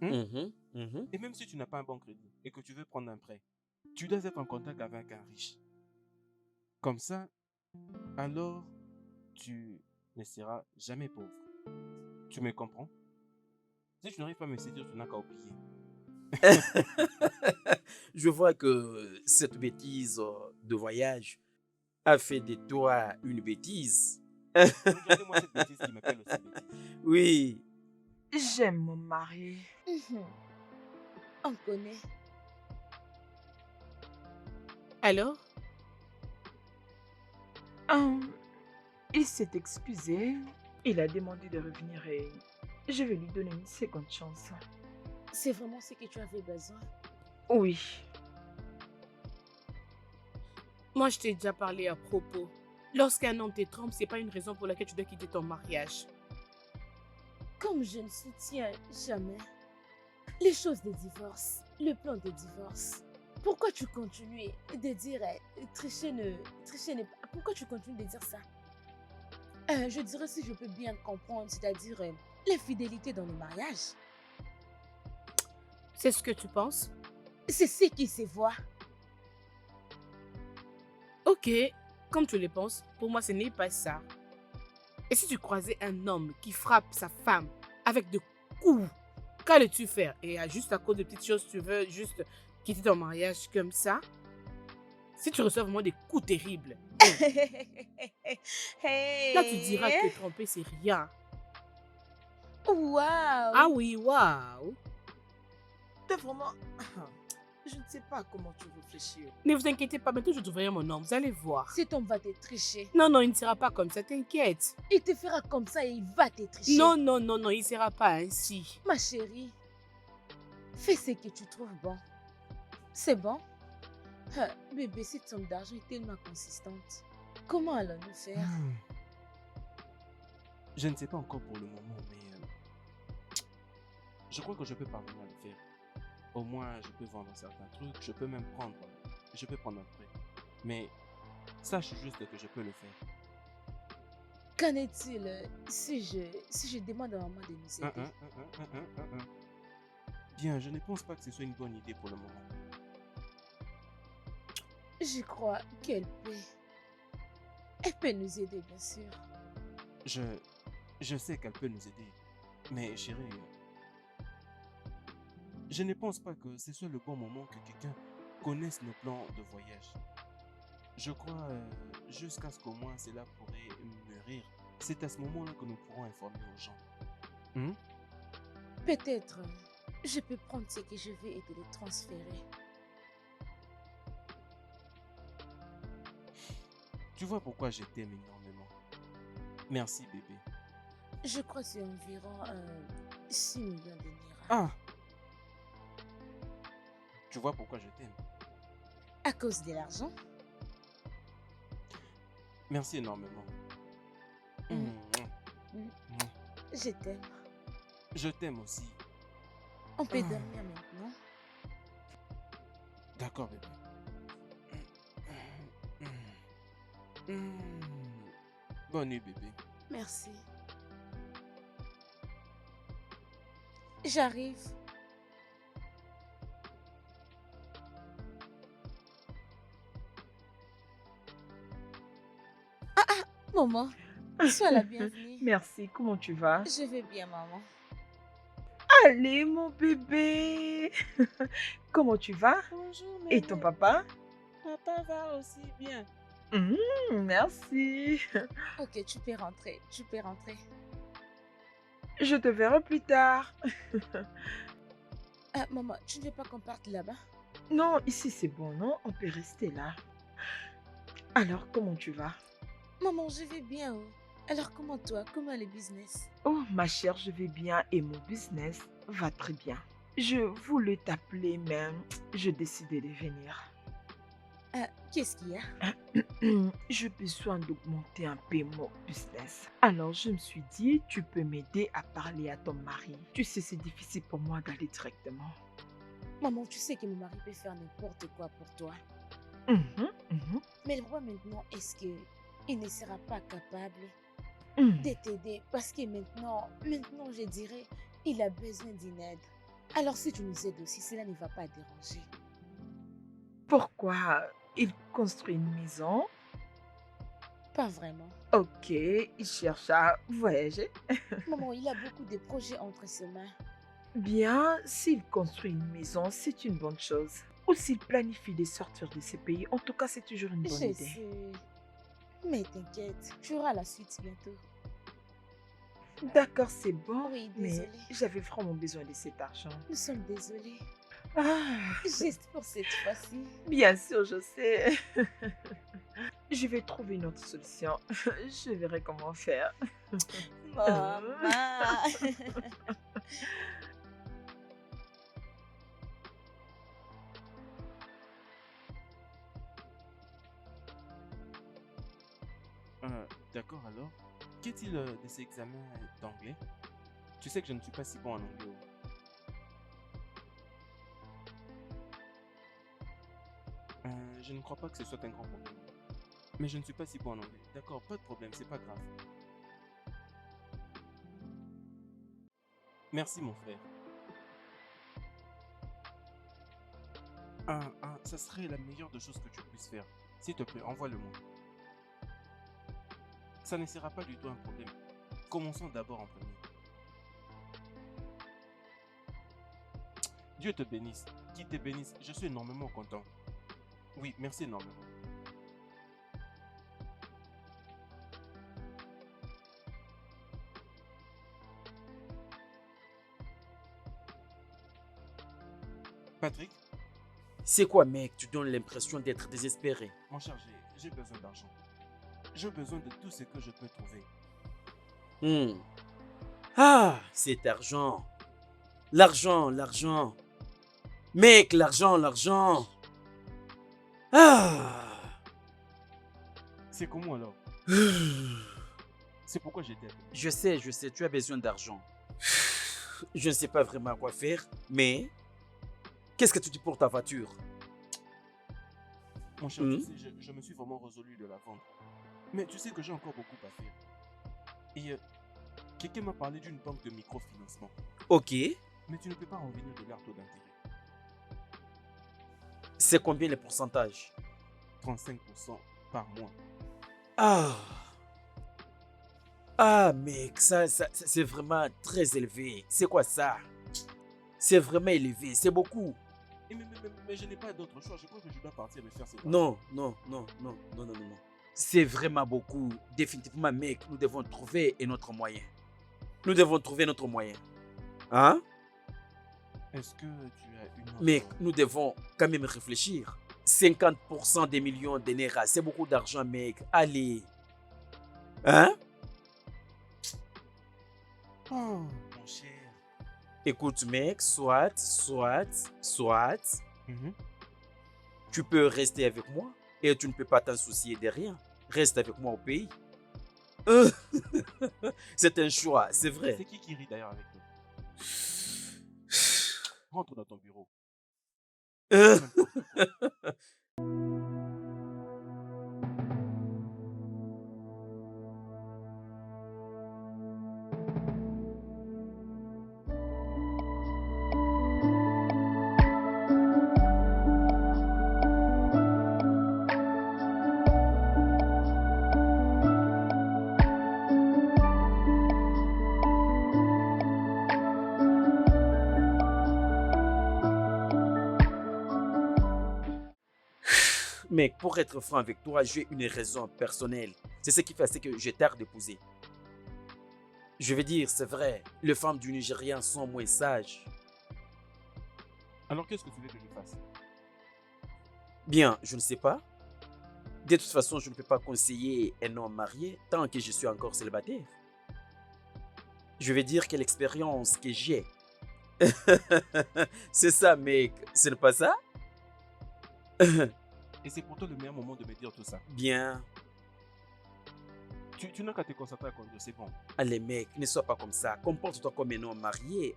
Et même si tu n'as pas un bon crédit et que tu veux prendre un prêt, tu dois être en contact avec un riche. Comme ça, alors, tu ne seras jamais pauvre. Tu me comprends? Si tu n'arrives pas à me séduire, tu n'as qu'à oublier. Je vois que cette bêtise de voyage a fait de toi une bêtise. Regardez-moi cette bêtise qui m'appelle aussi bêtise. Oui, J'aime mon mari. Mhm. On connaît. Alors? Il s'est excusé. Il a demandé de revenir et je vais lui donner une seconde chance. C'est vraiment ce que tu avais besoin. Oui. Moi, je t'ai déjà parlé à propos. Lorsqu'un homme te trompe, c'est pas une raison pour laquelle tu dois quitter ton mariage. Comme je ne soutiens jamais les choses de divorce, le plan de divorce, pourquoi tu continues de dire tricher ne pas. Pourquoi tu continues de dire ça? Je dirais si je peux bien le comprendre, c'est-à-dire l'infidélité dans le mariage. C'est ce que tu penses? C'est ce qui se voit. Ok, comme tu le penses, pour moi ce n'est pas ça. Et si tu croisais un homme qui frappe sa femme avec de coups, qu'allais-tu faire? Et juste à cause de petites choses, tu veux juste quitter ton mariage comme ça? Si tu reçois vraiment des coups terribles, là tu diras que tromper c'est rien. Waouh! Ah oui, waouh! T'es vraiment... Je ne sais pas comment tu réfléchis. Ne vous inquiétez pas, bientôt je trouverai mon homme, vous allez voir. Cet homme va te tricher. Non, non, il ne sera pas comme ça, t'inquiète. Il te fera comme ça et il va te tricher. Non, non, non, non, il ne sera pas ainsi. Ma chérie, fais ce que tu trouves bon. C'est bon? Bébé, cette somme d'argent est tellement consistante. Comment allons-nous faire? Je ne sais pas encore pour le moment, mais je crois que je peux parvenir à le faire. Au moins, je peux vendre certains trucs, je peux même prendre un prêt. Mais sache juste que je peux le faire. Qu'en est-il si je demande à maman de nous aider? Bien, je ne pense pas que ce soit une bonne idée pour le moment. Je crois qu'elle peut. Elle peut nous aider, bien sûr. Je sais qu'elle peut nous aider, mais chérie, je ne pense pas que ce soit le bon moment que quelqu'un connaisse nos plans de voyage. Je crois jusqu'à ce qu'au moins cela pourrait mûrir. C'est à ce moment-là que nous pourrons informer aux gens. Peut-être, je peux prendre ce que je veux et te les transférer. Tu vois pourquoi je t'aime énormément. Merci bébé. Je crois que c'est environ 6 millions de Naira. Ah! Tu vois pourquoi je t'aime. À cause de l'argent? Merci énormément. Je t'aime. Je t'aime aussi. On peut dormir maintenant? D'accord bébé. Bonne nuit bébé. Merci. J'arrive. Maman, sois la bienvenue. Merci, comment tu vas? Je vais bien, maman. Allez, mon bébé. Comment tu vas? Bonjour, Et ton maman. papa? Papa va aussi bien. Merci. Ok, tu peux rentrer. Tu peux rentrer. Je te verrai plus tard. Maman, tu ne veux pas qu'on parte là-bas? Non, ici c'est bon, non? On peut rester là. Alors, comment tu vas? Maman, je vais bien. Oh. Alors, comment toi? Comment le business? Oh, ma chère, je vais bien et mon business va très bien. Je voulais t'appeler, mais j'ai décidé de venir. Qu'est-ce qu'il y a? J'ai besoin d'augmenter un peu mon business. Alors je me suis dit, tu peux m'aider à parler à ton mari. Tu sais, c'est difficile pour moi d'aller directement. Maman, tu sais que mon mari peut faire n'importe quoi pour toi. Mhm, mhm, Mais le roi maintenant, est-ce qu'il ne sera pas capable mhm. de t'aider? Parce que maintenant, je dirais, il a besoin d'une aide. Alors si tu nous aides aussi, cela ne va pas déranger. Pourquoi il construit une maison? Pas vraiment. Ok, il cherche à voyager. Maman, il a beaucoup de projets entre ses mains. Bien, s'il construit une maison, c'est une bonne chose. Ou s'il planifie de sortir de ce pays, en tout cas, c'est toujours une Je bonne idée. sais. Mais t'inquiète, tu auras la suite bientôt. D'accord, c'est bon, Oui, mais désolée. j'avais vraiment besoin de cet argent. Nous sommes désolés. Ah, Juste pour cette fois-ci. bien sûr, je sais. Je vais trouver une autre solution. Je verrai comment faire. Maman. D'accord alors. Qu'est-il de ces examens d'anglais? Tu sais que je ne suis pas si bon en anglais. Je ne crois pas que ce soit un grand problème. Mais je ne suis pas si bon en anglais. D'accord, pas de problème, c'est pas grave. Merci mon frère. Ça serait la meilleure des choses que tu puisses faire. S'il te plaît, envoie-le-moi. Ça ne sera pas du tout un problème. Commençons d'abord en premier. Dieu te bénisse. Qu'il te bénisse. Je suis énormément content. Oui, merci énormément. Patrick, C'est quoi, mec? Tu donnes l'impression d'être désespéré. mon cher, j'ai besoin d'argent. J'ai besoin de tout ce que je peux trouver. Hmm. Ah, cet argent. L'argent, l'argent. Mec, l'argent, l'argent. Ah. C'est comment alors? C'est pourquoi j'étais. Je sais, tu as besoin d'argent. Je ne sais pas vraiment quoi faire, mais qu'est-ce que tu dis pour ta voiture? Mon cher, Hmm. tu sais, je me suis vraiment résolu de la vendre. Mais tu sais que j'ai encore beaucoup à faire. Et quelqu'un m'a parlé d'une banque de microfinancement. Ok, Mais tu ne peux pas revenir de leur taux d'intérêt. c'est combien le pourcentage? 35% par mois. Ah, ah mec, ça, c'est vraiment très élevé. C'est quoi ça? C'est vraiment élevé, c'est beaucoup. Et mais je n'ai pas d'autre choix. Je crois que je dois partir et faire cet argent. Non, non, non, non, non, non, non, non. C'est vraiment beaucoup. Définitivement, mec, nous devons trouver un autre moyen. Nous devons trouver notre moyen. Hein? Est-ce que tu as une autre... Mec, nous devons quand même réfléchir. 50% des millions de Naira, c'est beaucoup d'argent, mec. Allez. Hein? Oh, mon cher. Écoute, mec, soit, Mhm. tu peux rester avec moi et tu ne peux pas t'en soucier de rien. Reste avec moi au pays. C'est un choix, c'est vrai. C'est qui rit d'ailleurs avec toi? Rentre dans ton bureau. Euh, Mec, pour être franc avec toi, j'ai une raison personnelle. C'est ce qui fait c'est que j'ai tard d'épouser. Je veux dire, c'est vrai, les femmes du Nigérian sont moins sages. Alors qu'est-ce que tu veux que je fasse? Bien, je ne sais pas. De toute façon, je ne peux pas conseiller un homme marié tant que je suis encore célibataire. Je veux dire que l'expérience que j'ai. C'est ça, mec. Ce n'est pas ça? Et c'est pour toi le meilleur moment de me dire tout ça. Bien. Tu n'as qu'à te concentrer à conduire, c'est bon. Allez mec, ne sois pas comme ça. Comporte-toi comme un homme marié.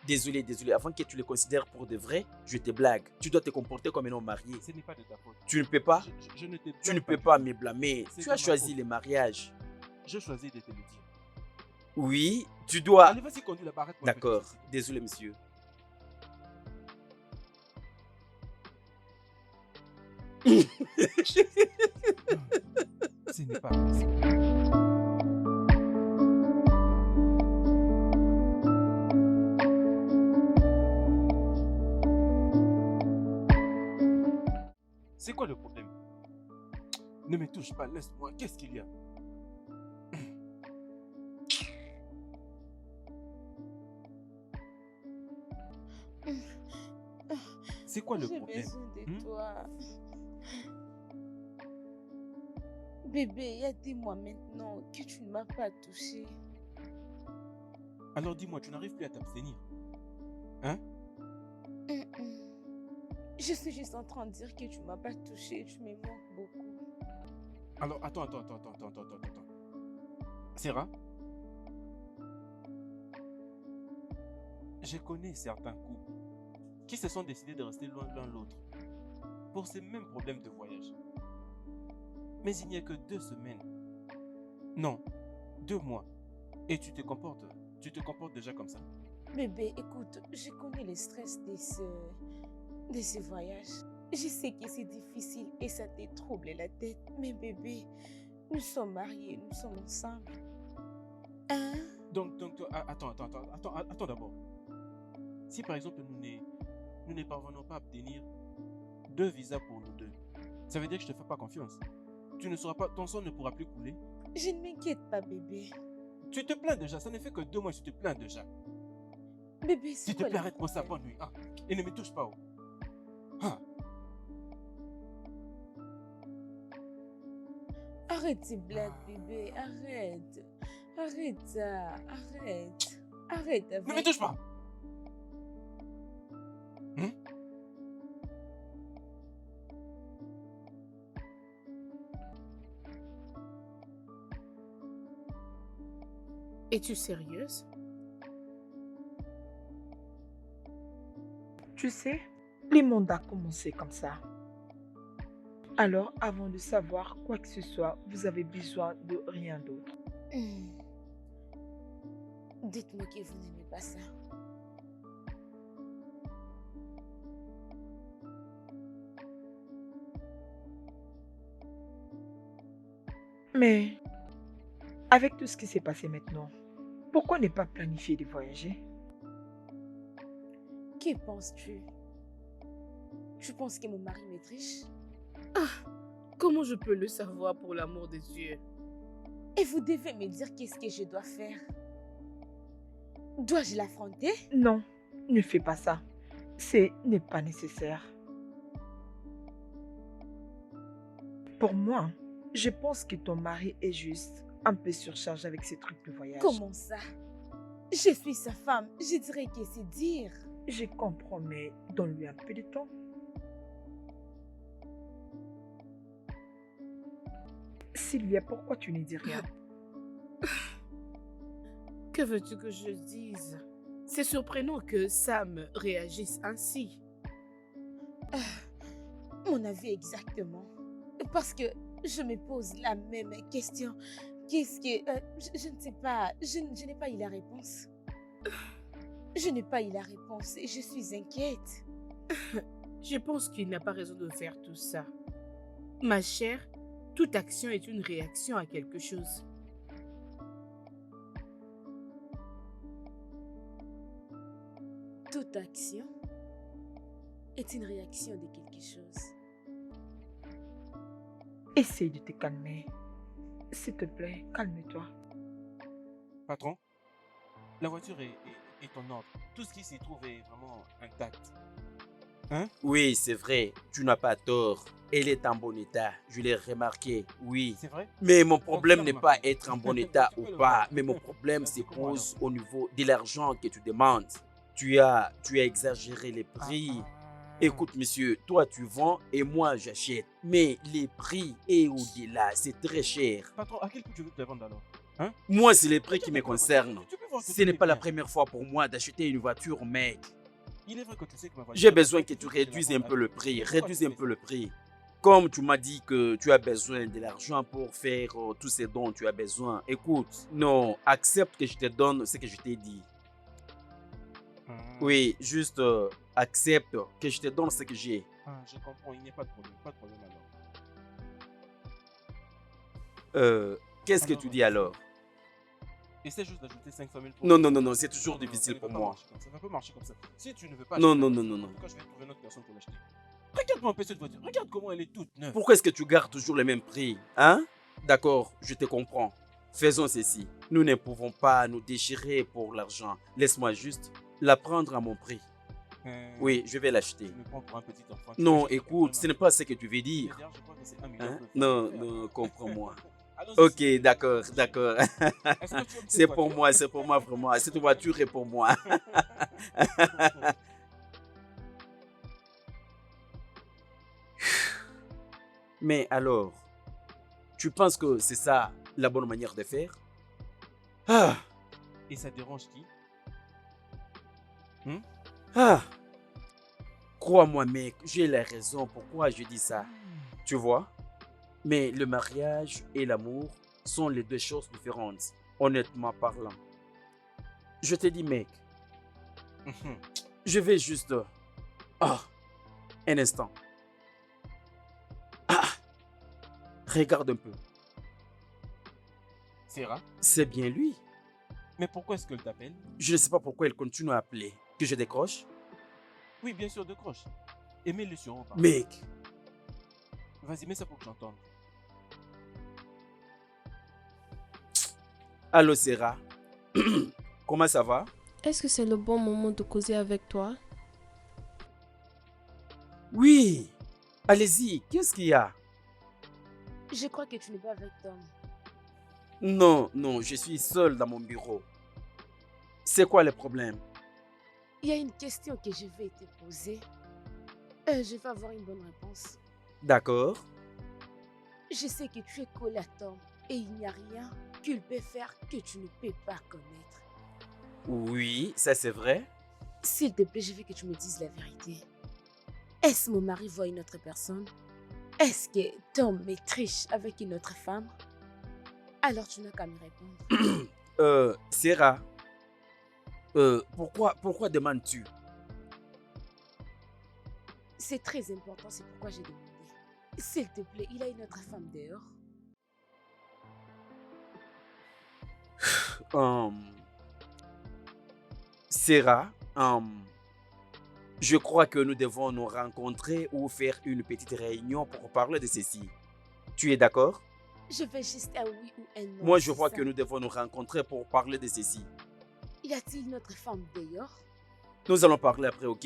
Désolé. Avant que tu le considères pour de vrai, je te blague. Tu dois te comporter comme un homme marié. Ce n'est pas de ta faute. Tu ne peux pas. Je ne te Tu blâme ne peux du pas tout. me blâmer. C'est Tu de as ma choisi faute. le mariage. Je choisis de te le dire. Oui, tu dois. Allez, vas-y, conduis la barrette. D'accord. Désolé, monsieur. Ce n'est pas possible. C'est quoi le problème? Ne me touche pas, laisse-moi. Qu'est-ce qu'il y a? C'est quoi le J'ai problème? besoin de Hmm? toi. Bébé, il y a des mois maintenant que tu ne m'as pas touché. Alors dis-moi, tu n'arrives plus à t'abstenir? Je suis juste en train de dire que tu ne m'as pas touché. Tu me manques beaucoup. Alors, attends. Sarah, je connais certains couples qui se sont décidés de rester loin l'un l'autre pour ces mêmes problèmes de voyage. Mais il n'y a que 2 semaines. Non, 2 mois. Et tu te comportes déjà comme ça. Bébé, écoute, je connais le stress de ce voyage. Je sais que c'est difficile et ça te trouble la tête. Mais bébé, nous sommes mariés, nous sommes ensemble. Hein? Donc, attends d'abord. Si par exemple nous ne parvenons pas à obtenir 2 visas pour nous deux, ça veut dire que je ne te fais pas confiance. Ton sang ne pourra plus couler. Je ne m'inquiète pas, bébé. Tu te plains déjà, ça ne fait que 2 mois que tu te plains déjà. Bébé, c'est S'il te quoi plaît, le arrête-moi ça, problème? bonne nuit. Ah, et ne me touche pas. Ah, Arrête tes blagues, bébé. Arrête. Arrête ça. Arrête. Arrête ne me avec... touche pas. Es-tu sérieuse? Tu sais, le monde a commencé comme ça. Alors, avant de savoir quoi que ce soit, vous avez besoin de rien d'autre. Dites-moi que vous n'aimez pas ça. Mais, avec tout ce qui s'est passé maintenant, pourquoi ne pas planifier de voyager? Que penses-tu? Tu penses que mon mari me triche? Comment je peux le savoir pour l'amour de Dieu? Et vous devez me dire qu'est-ce que je dois faire. Dois-je l'affronter? Non, ne fais pas ça. Ce n'est pas nécessaire. Pour moi, je pense que ton mari est juste un peu surchargé avec ses trucs de voyage. Comment ça? Je suis sa femme. Je dirais que c'est dire. Je comprends, mais donne-lui un peu de temps. Sylvia, pourquoi tu ne dis rien? Que veux-tu que je dise? C'est surprenant que Sam réagisse ainsi. Mon avis exactement. Parce que je me pose la même question. Qu'est-ce que... je ne sais pas. Je n'ai pas eu la réponse. Je n'ai pas eu la réponse et je suis inquiète. Je pense qu'il n'a pas raison de faire tout ça. Ma chère, toute action est une réaction à quelque chose. Toute action est une réaction de quelque chose. Essaye de te calmer. S'il te plaît, calme-toi. Patron, la voiture est en ordre. Tout ce qui s'y trouve est vraiment intact. Oui, c'est vrai. Tu n'as pas tort. Elle est en bon état. Je l'ai remarqué. Oui. C'est vrai? Mais mon problème ferme n'est ma pas porte. être en bon état Tu ou peux le pas. voir. Mais mon problème se Comment pose au niveau de l'argent que tu demandes. Tu as exagéré les prix. Écoute, monsieur, toi tu vends et moi j'achète. Mais les prix et au-delà, c'est très cher. Patron, à quel prix tu veux que je te vende alors? Hein? Moi, c'est les prix Regarde qui un me peu la voiture. concernent. Tu peux voir que Ce tout n'est est pas la bien. première fois pour moi d'acheter une voiture, mec. Il est vrai que tu sais que ma voiture J'ai est besoin que parfaite, tu je vais te la réduises un vendre peu à le prix. prix. Pourquoi tu Réduis un fais peu ça? le prix. Comme tu m'as dit que tu as besoin de l'argent pour faire tout ce dont tu as besoin. Écoute, non, accepte que je te donne ce que je t'ai dit. Oui, juste accepte que je te donne ce que j'ai. Je comprends, il n'y a pas de problème. Pas de problème alors. Qu'est-ce que Alors, tu dis alors? essaie juste d'ajouter 500 000 pour Non, le non, non, prix. non, c'est toujours Non, non, difficile ça pour ne va pas moi. marcher comme ça. Ça ne va pas marcher comme ça. Si tu ne veux pas Non, acheter la non, non, voiture, non, en non. tout cas, je vais trouver une autre personne pour l'acheter. Regarde-moi un peu cette voiture. Regarde comment elle est toute neuve. Pourquoi est-ce que tu gardes toujours le même prix? Hein? D'accord, je te comprends. Faisons ceci. Nous ne pouvons pas nous déchirer pour l'argent. Laisse-moi juste la prendre à mon prix. Oui, je vais Tu l'acheter. me prends pour un petit enfant. Tu Non, veux juste écoute, ce n'est pas ce que tu veux Mais dire. d'ailleurs, je crois que c'est 1 million Hein? que le Non, faire. non, comprends-moi. Allons-y, Ok, s'il te plaît. d'accord, d'accord. Est-ce que tu aimes cette C'est pour voiture? moi vraiment. Cette voiture est pour moi. Mais alors, tu penses que c'est ça la bonne manière de faire? Ah, Et ça dérange qui? ah. Crois-moi, mec, j'ai la raison pourquoi je dis ça. Tu vois? Mais le mariage et l'amour sont les deux choses différentes, honnêtement parlant. Je te dis, mec, je vais juste... Ah, un instant. Ah, regarde un peu. Sarah, C'est bien lui. mais pourquoi est-ce qu'elle t'appelle? Je ne sais pas pourquoi il continue à appeler. Que je décroche? Oui, bien sûr, décroche. Et mets-le sur haut-parleur. Mec, Vas-y, mets ça pour que j'entende. allô Sarah. Comment ça va? Est-ce que c'est le bon moment de causer avec toi? Oui. Allez-y, qu'est-ce qu'il y a? Je crois que tu n'es pas avec Tom. Non, non, je suis seul dans mon bureau. C'est quoi le problème? Il y a une question que je vais te poser. Je vais avoir une bonne réponse. D'accord. Je sais que tu es collé à Tom et il n'y a rien qu'il peut faire que tu ne peux pas connaître. Oui, ça c'est vrai. S'il te plaît, je veux que tu me dises la vérité. Est-ce que mon mari voit une autre personne? Est-ce que Tom me triche avec une autre femme? Alors tu n'as qu'à me répondre. Sarah, pourquoi demandes-tu? C'est très important, c'est pourquoi j'ai demandé. S'il te plaît, il a une autre femme dehors. Sarah, je crois que nous devons nous rencontrer ou faire une petite réunion pour parler de ceci. Tu es d'accord? Je vais juste un oui ou un non. Moi, je c'est vois ça. que nous devons nous rencontrer pour parler de ceci. Y a-t-il une autre femme dehors? Nous allons parler après, ok?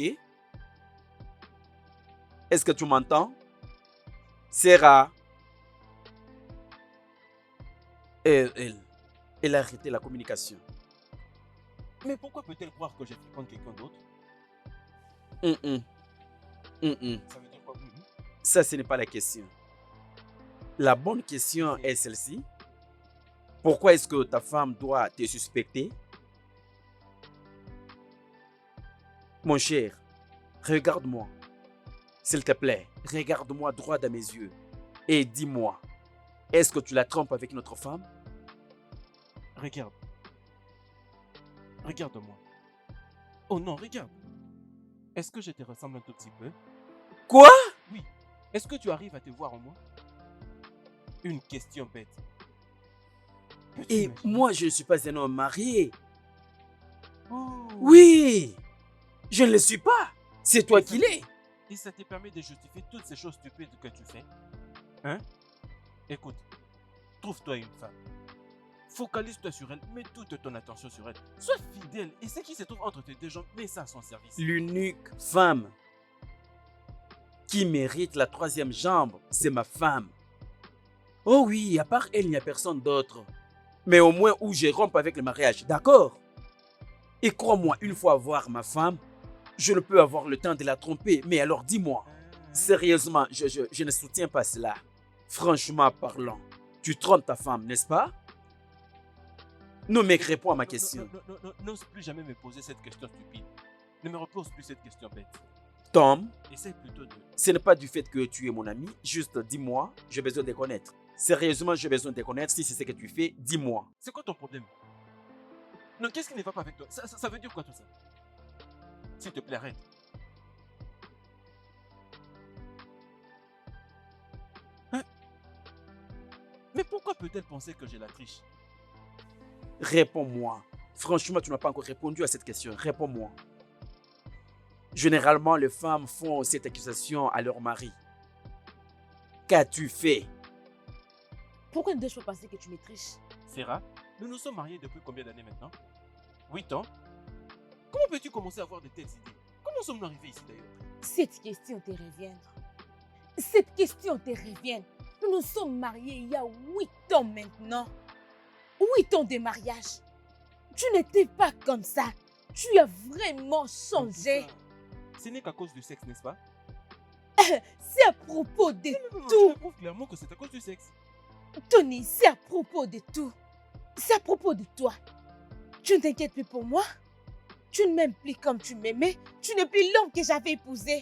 Est-ce que tu m'entends? Sarah. Elle a arrêté la communication. Mais pourquoi peut-elle croire que je fréquente quelqu'un d'autre? Ça veut dire quoi? Ça, ce n'est pas la question. La bonne question est celle-ci. Pourquoi est-ce que ta femme doit te suspecter? Mon cher, regarde-moi. S'il te plaît, regarde-moi droit dans mes yeux et dis-moi, est-ce que tu la trompes avec notre femme? Regarde. Regarde-moi. Oh non, regarde. Est-ce que je te ressemble un tout petit peu? Quoi? Oui. Est-ce que tu arrives à te voir en moi? Une question bête. Peux-tu Et imaginer? moi, je ne suis pas un homme marié. Oh. Oui, je ne le suis pas. C'est toi qui l'es. Et ça te permet de justifier toutes ces choses stupides que tu fais. Hein? Écoute, trouve-toi une femme. Focalise-toi sur elle, mets toute ton attention sur elle. Sois fidèle et ce qui se trouve entre tes deux jambes, mets ça à son service. L'unique femme qui mérite la troisième jambe, c'est ma femme. Oh oui, à part elle, il n'y a personne d'autre. Mais au moins où je rompe avec le mariage, d'accord? Et crois-moi, une fois voir ma femme, Je ne peux avoir le temps de la tromper. Mais alors dis-moi, sérieusement, je ne soutiens pas cela. Franchement parlant, tu trompes ta femme, n'est-ce pas? Non, mec, réponds à ma question. N'ose plus jamais me poser cette question stupide. Ne me repose plus cette question bête. Tom, Essaye plutôt de... ce n'est pas du fait que tu es mon ami. Juste dis-moi, j'ai besoin de connaître. Sérieusement, j'ai besoin de connaître. Si c'est ce que tu fais, dis-moi. C'est quoi ton problème? Non, qu'est-ce qui ne va pas avec toi? Ça veut dire quoi tout ça? S'il te plaît, arrête. Hein? Mais pourquoi peut-elle penser que j'ai la triche? Réponds-moi. Franchement, tu n'as pas encore répondu à cette question. Réponds-moi. Généralement, les femmes font cette accusation à leur mari. Qu'as-tu fait? Pourquoi ne dois-je pas penser que tu me triches? Sarah, nous nous sommes mariés depuis combien d'années maintenant? 8 ans? Comment peux-tu commencer à avoir de telles idées? Comment sommes-nous arrivés ici d'ailleurs? Cette question te revient. Cette question te revient. Nous nous sommes mariés il y a 8 ans maintenant. 8 ans de mariage. Tu n'étais pas comme ça. Tu as vraiment changé. Ce n'est qu'à cause du sexe, n'est-ce pas? C'est à propos de Non, tout. tu prouves clairement que c'est à cause du sexe. Tony, c'est à propos de tout. C'est à propos de toi. Tu ne t'inquiètes plus pour moi. Tu ne m'aimes plus comme tu m'aimais. Tu n'es plus l'homme que j'avais épousé.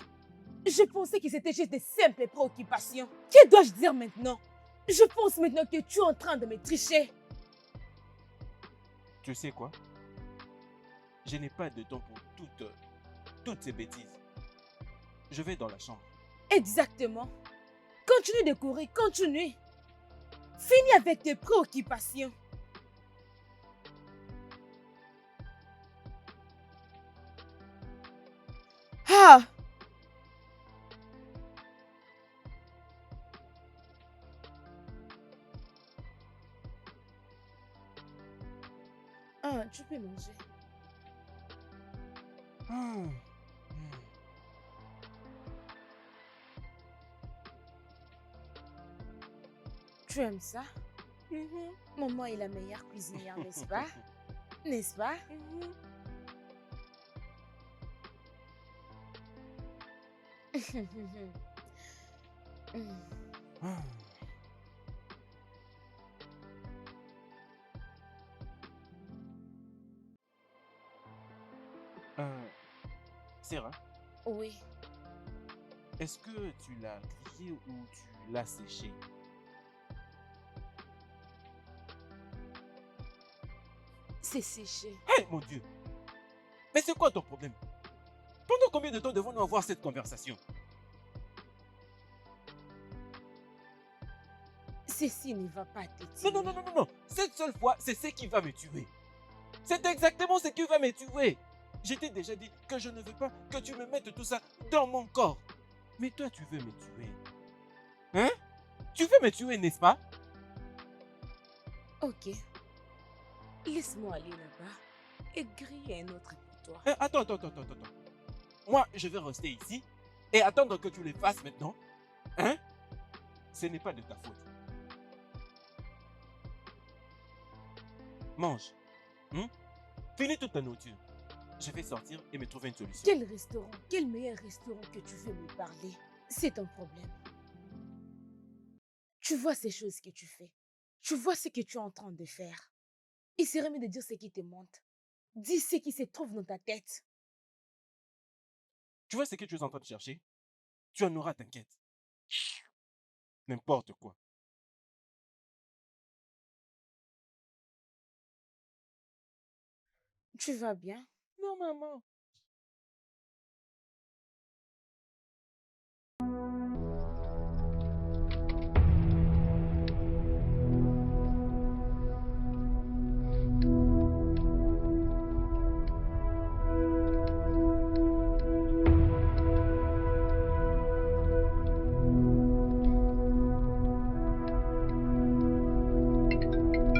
Je pensais que c'était juste des simples préoccupations. Que dois-je dire maintenant? Je pense maintenant que tu es en train de me tricher. Tu sais quoi? Je n'ai pas de temps pour toutes ces bêtises. Je vais dans la chambre. Exactement. Continue de courir, continue. Finis avec tes préoccupations. Ah! Ah, tu peux manger. Tu aimes ça? Maman est la meilleure cuisinière, n'est-ce pas? N'est-ce pas? Sarah, Oui. est-ce que tu l'as grillé ou tu l'as séché? C'est séché. Hé, mon Dieu! Mais c'est quoi ton problème? Pendant combien de temps devons-nous avoir cette conversation? Ceci ne va pas te tuer. Non. Cette seule fois, c'est ce qui va me tuer. C'est exactement ce qui va me tuer. Je t'ai déjà dit que je ne veux pas que tu me mettes tout ça dans mon corps. Mais toi, tu veux me tuer. Hein? Tu veux me tuer, n'est-ce pas? Ok. Laisse-moi aller là-bas et griller un autre pour toi. Attends. Moi, je vais rester ici et attendre que tu les fasses maintenant. Hein? Ce n'est pas de ta faute. Mange. Finis toute ta nourriture. Je vais sortir et me trouver une solution. Quel restaurant, quel meilleur restaurant que tu veux me parler? C'est ton problème. Tu vois ces choses que tu fais. Tu vois ce que tu es en train de faire. Il serait mieux de dire ce qui te monte. Dis ce qui se trouve dans ta tête. Tu vois ce que tu es en train de chercher? Tu en auras, t'inquiète. N'importe quoi. Tu vas bien? Non, maman.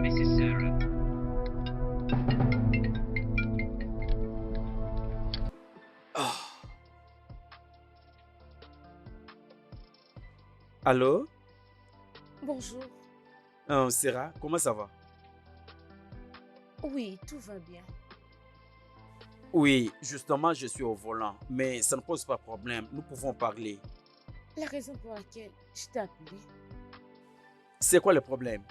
Mrs. Sarah. Allô? Bonjour. Sarah, comment ça va? Oui, tout va bien. Oui, justement, je suis au volant, mais ça ne pose pas problème. Nous pouvons parler. La raison pour laquelle je t'ai appelé, C'est quoi le problème?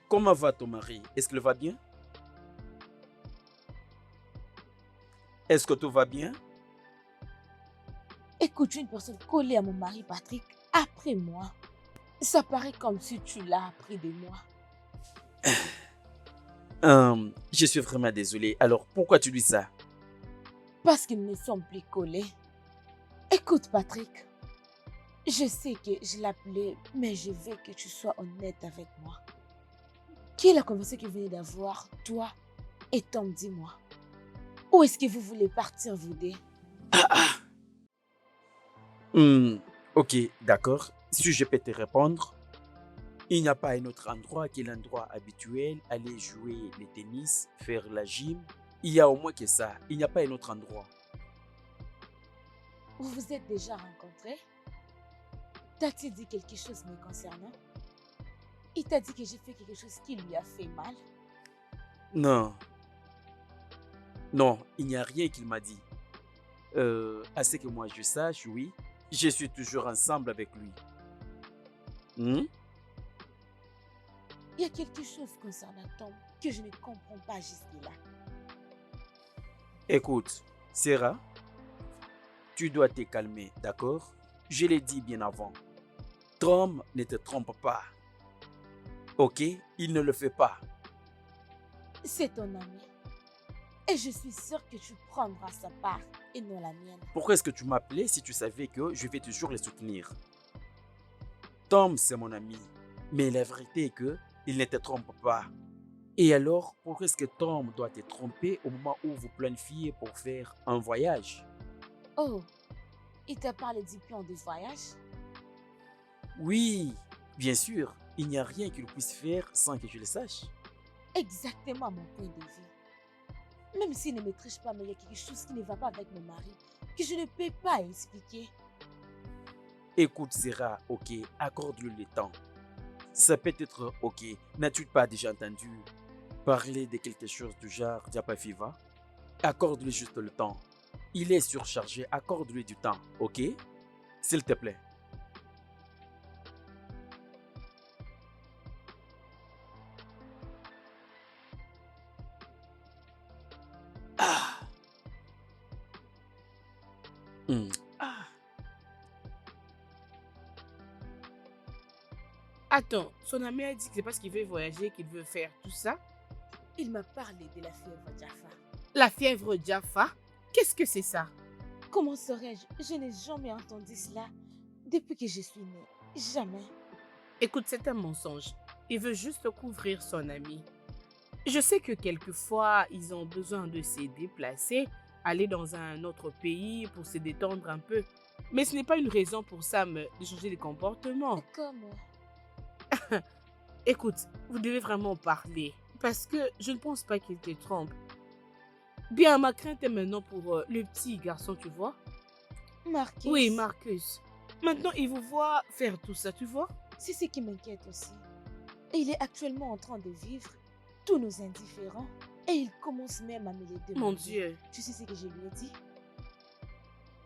Comment va ton mari? Est-ce qu'il va bien? Est-ce que tout va bien? écoute, je suis une personne collée à mon mari Patrick après moi. Ça paraît comme si tu l'as appris de moi. Je suis vraiment désolé. Alors, pourquoi tu dis ça? Parce qu'ils ne sont plus collés. Écoute, Patrick, je sais que je l'appelais, mais je veux que tu sois honnête avec moi. Qui est la conversation que vous venez d'avoir, toi et Tom, dis-moi. Où est-ce que vous voulez partir, vous deux? Hmm, ok, d'accord. Si je peux te répondre, il n'y a pas un autre endroit que l'endroit habituel, aller jouer le tennis, faire la gym. Il y a au moins que ça. Il n'y a pas un autre endroit. Vous vous êtes déjà rencontrés? T'as-t-il dit quelque chose me concernant? Il t'a dit que j'ai fait quelque chose qui lui a fait mal? Non, non, il n'y a rien qu'il m'a dit. À ce que moi je sache, oui, je suis toujours ensemble avec lui. Hmm? Il y a quelque chose concernant Tom que je ne comprends pas jusque-là. Écoute, Sarah, tu dois te calmer, d'accord? Je l'ai dit bien avant. Tom ne te trompe pas. Ok? Il ne le fait pas. C'est ton ami. Et je suis sûre que tu prendras sa part et non la mienne. Pourquoi est-ce que tu m'appelais si tu savais que je vais toujours le soutenir? Tom, c'est mon ami. Mais la vérité est que il ne te trompe pas. Et alors, pourquoi est-ce que Tom doit te tromper au moment où vous planifiez pour faire un voyage? Oh, il t'a parlé du plan de voyage? Oui, bien sûr, il n'y a rien qu'il puisse faire sans que je le sache. Exactement mon point de vue. Même s'il ne me triche pas, mais il y a quelque chose qui ne va pas avec mon mari, que je ne peux pas expliquer. Écoute, Sarah, ok, accorde-lui le temps. Ça peut être ok. N'as-tu pas déjà entendu parler de quelque chose du genre Diapa Fiva? Accorde-lui juste le temps. Il est surchargé, accorde-lui du temps, ok? S'il te plaît. Ah. Hmm. Ah. Attends, son ami a dit que c'est parce qu'il veut voyager qu'il veut faire tout ça. Il m'a parlé de la fièvre Jaffa. La fièvre Jaffa? Qu'est-ce que c'est ça? Comment saurais-je? Je n'ai jamais entendu cela depuis que je suis née. Jamais. Écoute, c'est un mensonge. Il veut juste couvrir son ami. Je sais que quelquefois, ils ont besoin de se déplacer, aller dans un autre pays pour se détendre un peu. Mais ce n'est pas une raison pour Sam de changer de comportement. Comme... Écoute, vous devez vraiment parler. Parce que je ne pense pas qu'il te trompe. Bien, ma crainte est maintenant pour le petit garçon, tu vois. Marcus. Oui, Marcus. Maintenant, il vous voit faire tout ça, tu vois. C'est ce qui m'inquiète aussi. Il est actuellement en train de vivre tous nos indifférents. Et il commence même à me les demander. Mon Dieu. Tu sais ce que je lui ai dit?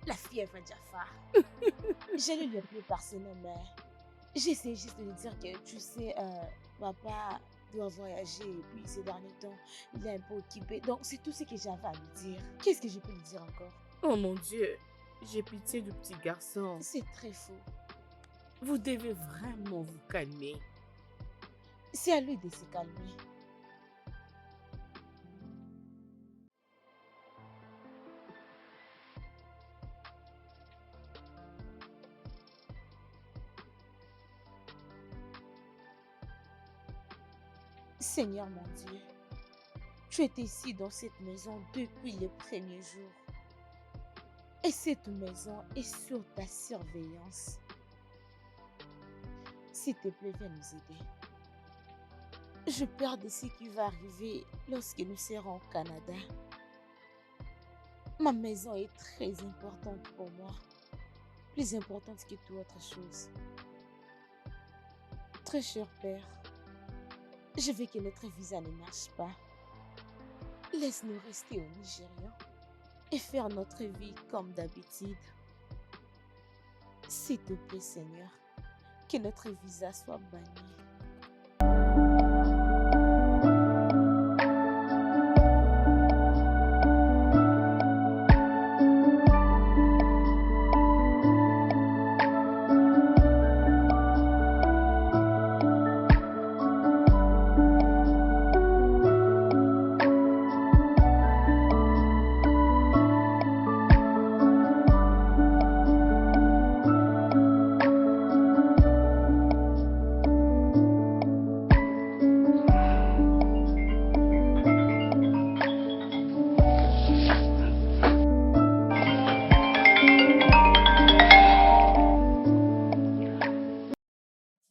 La fièvre Jaffa. Je ne lui ai plus par ce nom, mais j'essaie juste de lui dire que, tu sais, papa doit voyager et puis ces derniers temps, il est un peu occupé. Donc, c'est tout ce que j'avais à lui dire. Qu'est-ce que je peux lui dire encore? Oh mon Dieu. J'ai pitié du petit garçon. C'est très faux. Vous devez vraiment vous calmer. C'est à lui de se calmer. Seigneur mon Dieu, tu étais ici dans cette maison depuis les premiers jours. Et cette maison est sous ta surveillance. S'il te plaît, viens nous aider. Je peur de ce qui va arriver lorsque nous serons au Canada. Ma maison est très importante pour moi. Plus importante que toute autre chose. Très cher Père, Je veux que notre visa ne marche pas. Laisse-nous rester au Nigeria et faire notre vie comme d'habitude. S'il te plaît, Seigneur, que notre visa soit banni.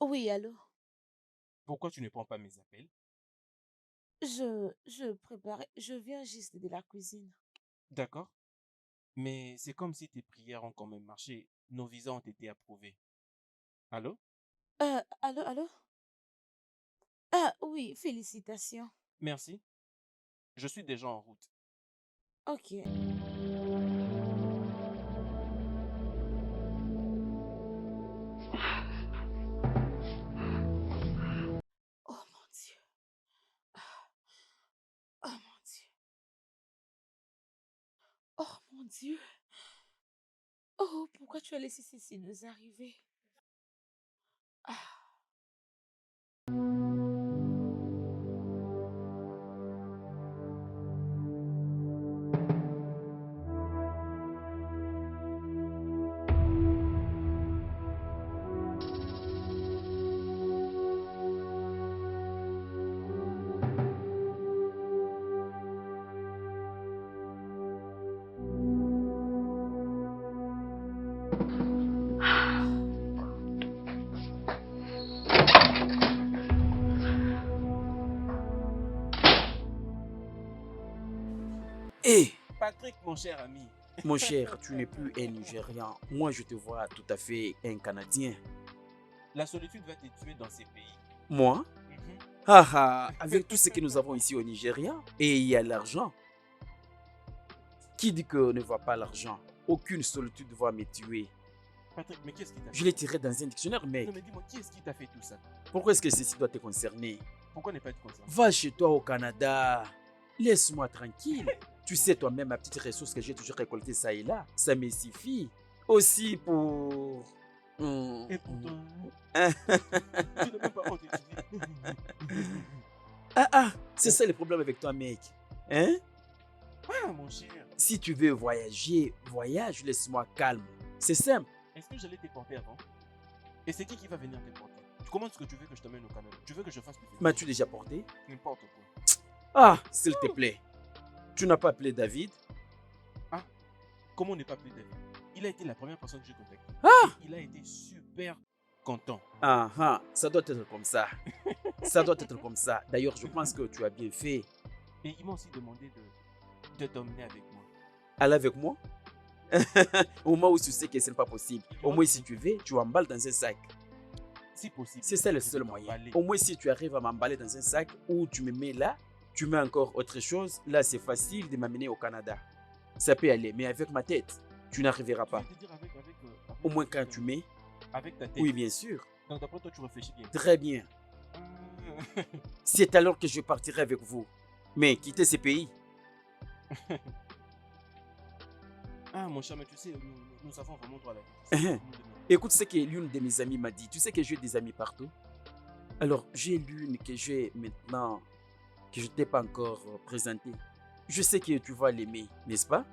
Oui, allô? Pourquoi tu ne prends pas mes appels? Je viens juste de la cuisine. D'accord. Mais c'est comme si tes prières ont quand même marché. Nos visas ont été approuvés. Allô? Allô? Ah oui, félicitations. Merci. Je suis déjà en route. Ok. Oh mon Dieu. Oh mon Dieu. Oh mon Dieu. Oh, pourquoi tu as laissé ceci nous arriver? Ah. Hé, Patrick, mon cher ami. mon cher, tu n'es plus un Nigérian. Moi, je te vois tout à fait un Canadien. La solitude va te tuer dans ces pays. Moi? Mhm. Ah ah, avec tout ce que nous avons ici au Nigeria, et il y a l'argent. Qui dit qu'on ne voit pas l'argent? Aucune solitude va me tuer. Patrick, mais qu'est-ce qui t'a fait? Je l'ai tiré dans un dictionnaire, mec. Non, mais dis-moi, qui est-ce qui t'a fait tout ça? Pourquoi est-ce que ceci doit te concerner? Pourquoi ne pas être concerné? Va chez toi au Canada. Laisse-moi tranquille. Tu sais toi-même, ma petite ressource que j'ai toujours récoltée ça et là, ça me suffit. Aussi pour... Et pourtant, tu n'as même pas honte d'étudier. C'est ça le problème avec toi, mec. Hein? Ah, mon cher. Si tu veux voyager, voyage, laisse-moi calme. C'est simple. Est-ce que j'allais te porter avant? Et c'est qui va venir te porter? Comment est-ce que tu veux que je t'amène au Canada? Tu veux que je fasse le M'as-tu déjà porté? N'importe quoi. Ah, s'il te plaît. Tu n'as pas appelé David? Ah, comment ne pas appeler David? Il a été la première personne que j'ai contactée. Ah! Et il a été super content. Ah, ah, ça doit être comme ça. Ça doit être comme ça. D'ailleurs, je pense que tu as bien fait. Et il m'a aussi demandé de t'emmener avec moi. Aller avec moi? Au moins où tu sais que ce n'est pas possible. Au moins, si tu veux, tu emballes dans un sac. Si possible. C'est ça le je seul peux moyen. t'emballer. Au moins, si tu arrives à m'emballer dans un sac ou tu me mets là, tu mets encore autre chose, là, c'est facile de m'amener au Canada. Ça peut aller, mais avec ma tête, tu n'arriveras Tu pas. veux te dire avec Au moins, quand tu mets, avec ta tête. oui, bien sûr. Donc d'après toi, tu réfléchis bien. Très bien. Ah. C'est alors que je partirai avec vous. Mais quittez ce pays. Ah, mon cher, mais tu sais, nous avons vraiment droit à la vie. C'est Mhm. ce que nous demandons. Écoute ce que l'une de mes amies m'a dit. Tu sais que j'ai des amis partout. Alors, j'ai l'une que j'ai maintenant, que je ne t'ai pas encore présentée. Je sais que tu vas l'aimer, n'est-ce pas?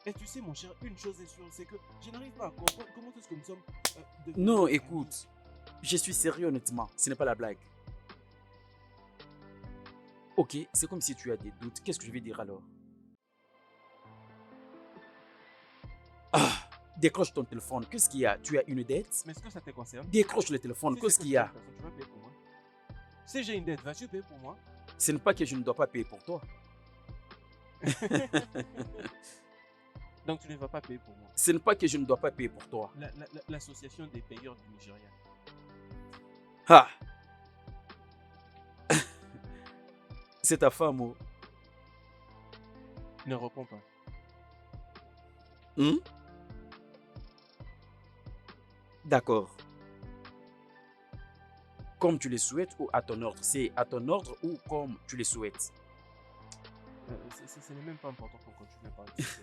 Et tu sais, mon cher, une chose est sûre, c'est que je n'arrive pas à comprendre comment est-ce que nous sommes. devenus Non, amis. écoute. Je suis sérieux honnêtement. Ce n'est pas la blague. Ok, c'est comme si tu as des doutes. Qu'est-ce que je vais dire alors? Ah, décroche ton téléphone. Qu'est-ce qu'il y a? Tu as une dette? Mais est-ce que ça te concerne? Décroche le téléphone. Si Qu'est-ce c'est qu'il y a? que tu vas payer pour moi. Si j'ai une dette, vas-tu payer pour moi? Ce n'est pas que je ne dois pas payer pour toi. Donc tu ne vas pas payer pour moi. Ce n'est pas que je ne dois pas payer pour toi. L'association des payeurs du Nigeria. Ah. C'est ta femme, oh. Ne réponds pas. Hmm? D'accord. Comme tu le souhaites ou à ton ordre? C'est à ton ordre ou comme tu le souhaites? Ce n'est même pas important qu'on continue à parler de ça.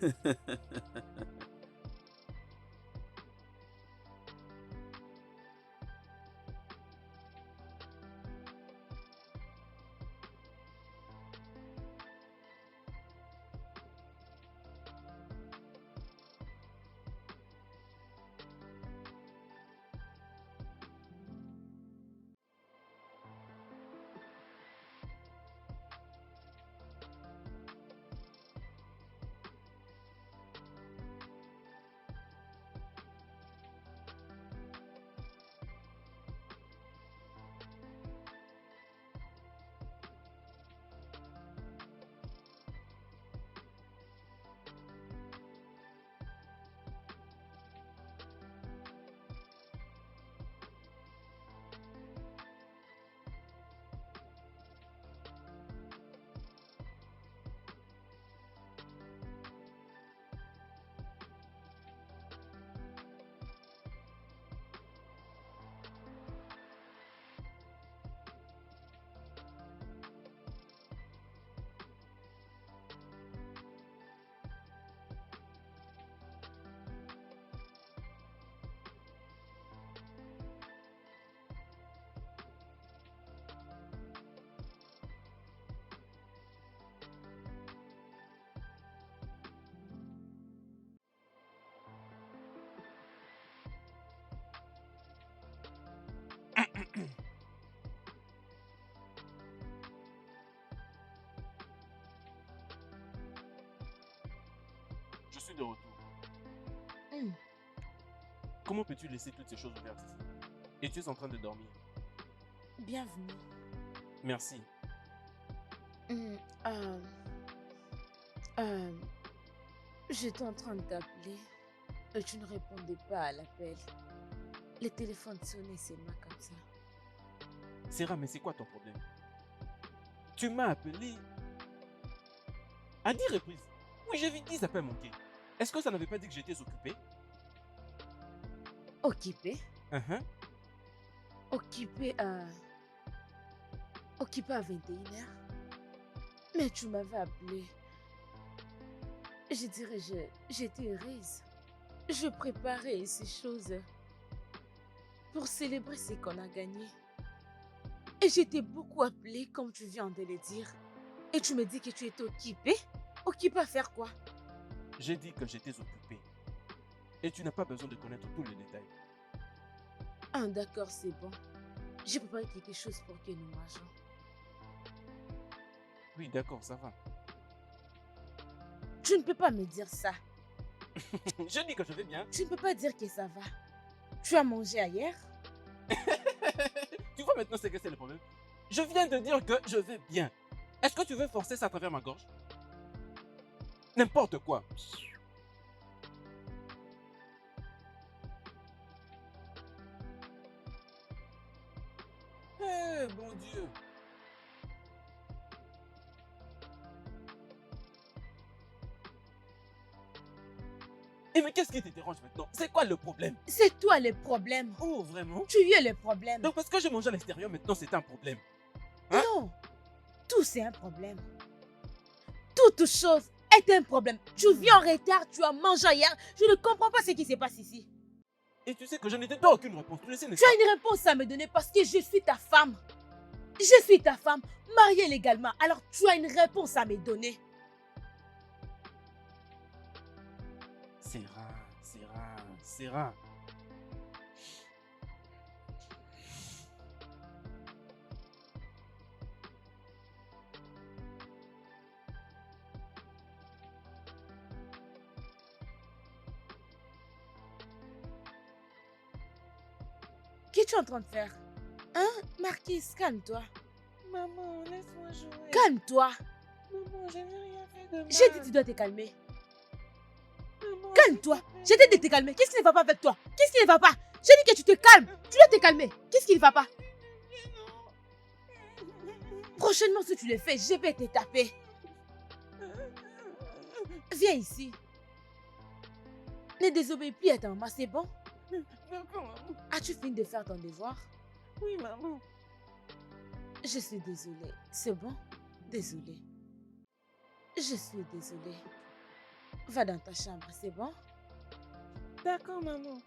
Je suis de retour. Hmm. Comment peux-tu laisser toutes ces choses ouvertes ici? Et tu es en train de dormir. Bienvenue. Merci. Hmm, euh, euh, J'étais en train de t'appeler et tu ne répondais pas à l'appel. Le téléphone sonnait seulement comme ça. Sarah, mais c'est quoi ton problème? Tu m'as appelé à 10 reprises. Oui, j'ai vu 10 appels manqués. Est-ce que ça n'avait pas dit que j'étais occupé? Occupé? Uh-huh. Occupé à 21h. Mais tu m'avais appelé. Je dirais, j'étais heureuse. Je préparais ces choses pour célébrer ce qu'on a gagné. Et j'étais beaucoup appelée, comme tu viens de le dire. Et tu me dis que tu étais occupée? Occupée à faire quoi? J'ai dit que j'étais occupé. Et tu n'as pas besoin de connaître tous les détails. Ah, d'accord, c'est bon. J'ai préparé quelque chose pour que nous mangeons. Oui, d'accord, ça va. Tu ne peux pas me dire ça. Je dis que je vais bien. Tu ne peux pas dire que ça va. Tu as mangé ailleurs? Tu vois maintenant c'est que c'est le problème. Je viens de dire que je vais bien. Est-ce que tu veux forcer ça à travers ma gorge? N'importe quoi. Eh, bon Dieu. Et mais qu'est-ce qui te dérange maintenant? C'est quoi le problème? C'est toi le problème. Oh, vraiment? Tu es le problème. Donc parce que j'ai mangé à l'extérieur, maintenant c'est un problème. Hein? Non, tout c'est un problème. Toute chose est un problème. Tu viens en retard, tu as mangé hier. Je ne comprends pas ce qui se passe ici. Et tu sais que je ne te donne aucune réponse. Tu le sais, n'est-ce Tu pas? as une réponse à me donner parce que je suis ta femme. Je suis ta femme, mariée légalement. Alors tu as une réponse à me donner. Sarah. Qu'est-ce que tu es en train de faire? Hein, Marquise, calme-toi. Maman, laisse-moi jouer. Calme-toi. Maman, je n'ai rien fait de mal. J'ai dit tu dois te calmer. Maman, Calme-toi. s'il J'ai te dit de te calmer. Qu'est-ce qui ne va pas avec toi? Qu'est-ce qui ne va pas? J'ai dit que tu te calmes. Tu dois te calmer. Qu'est-ce qui ne va pas? plaît. Prochainement, si tu le fais, je vais te taper. Viens ici. Ne désobéis plus à ta maman, c'est bon? D'accord, maman. As-tu fini de faire ton devoir? Oui, maman. Je suis désolée. C'est bon? Désolée. Je suis désolée. Va dans ta chambre, c'est bon? D'accord, maman.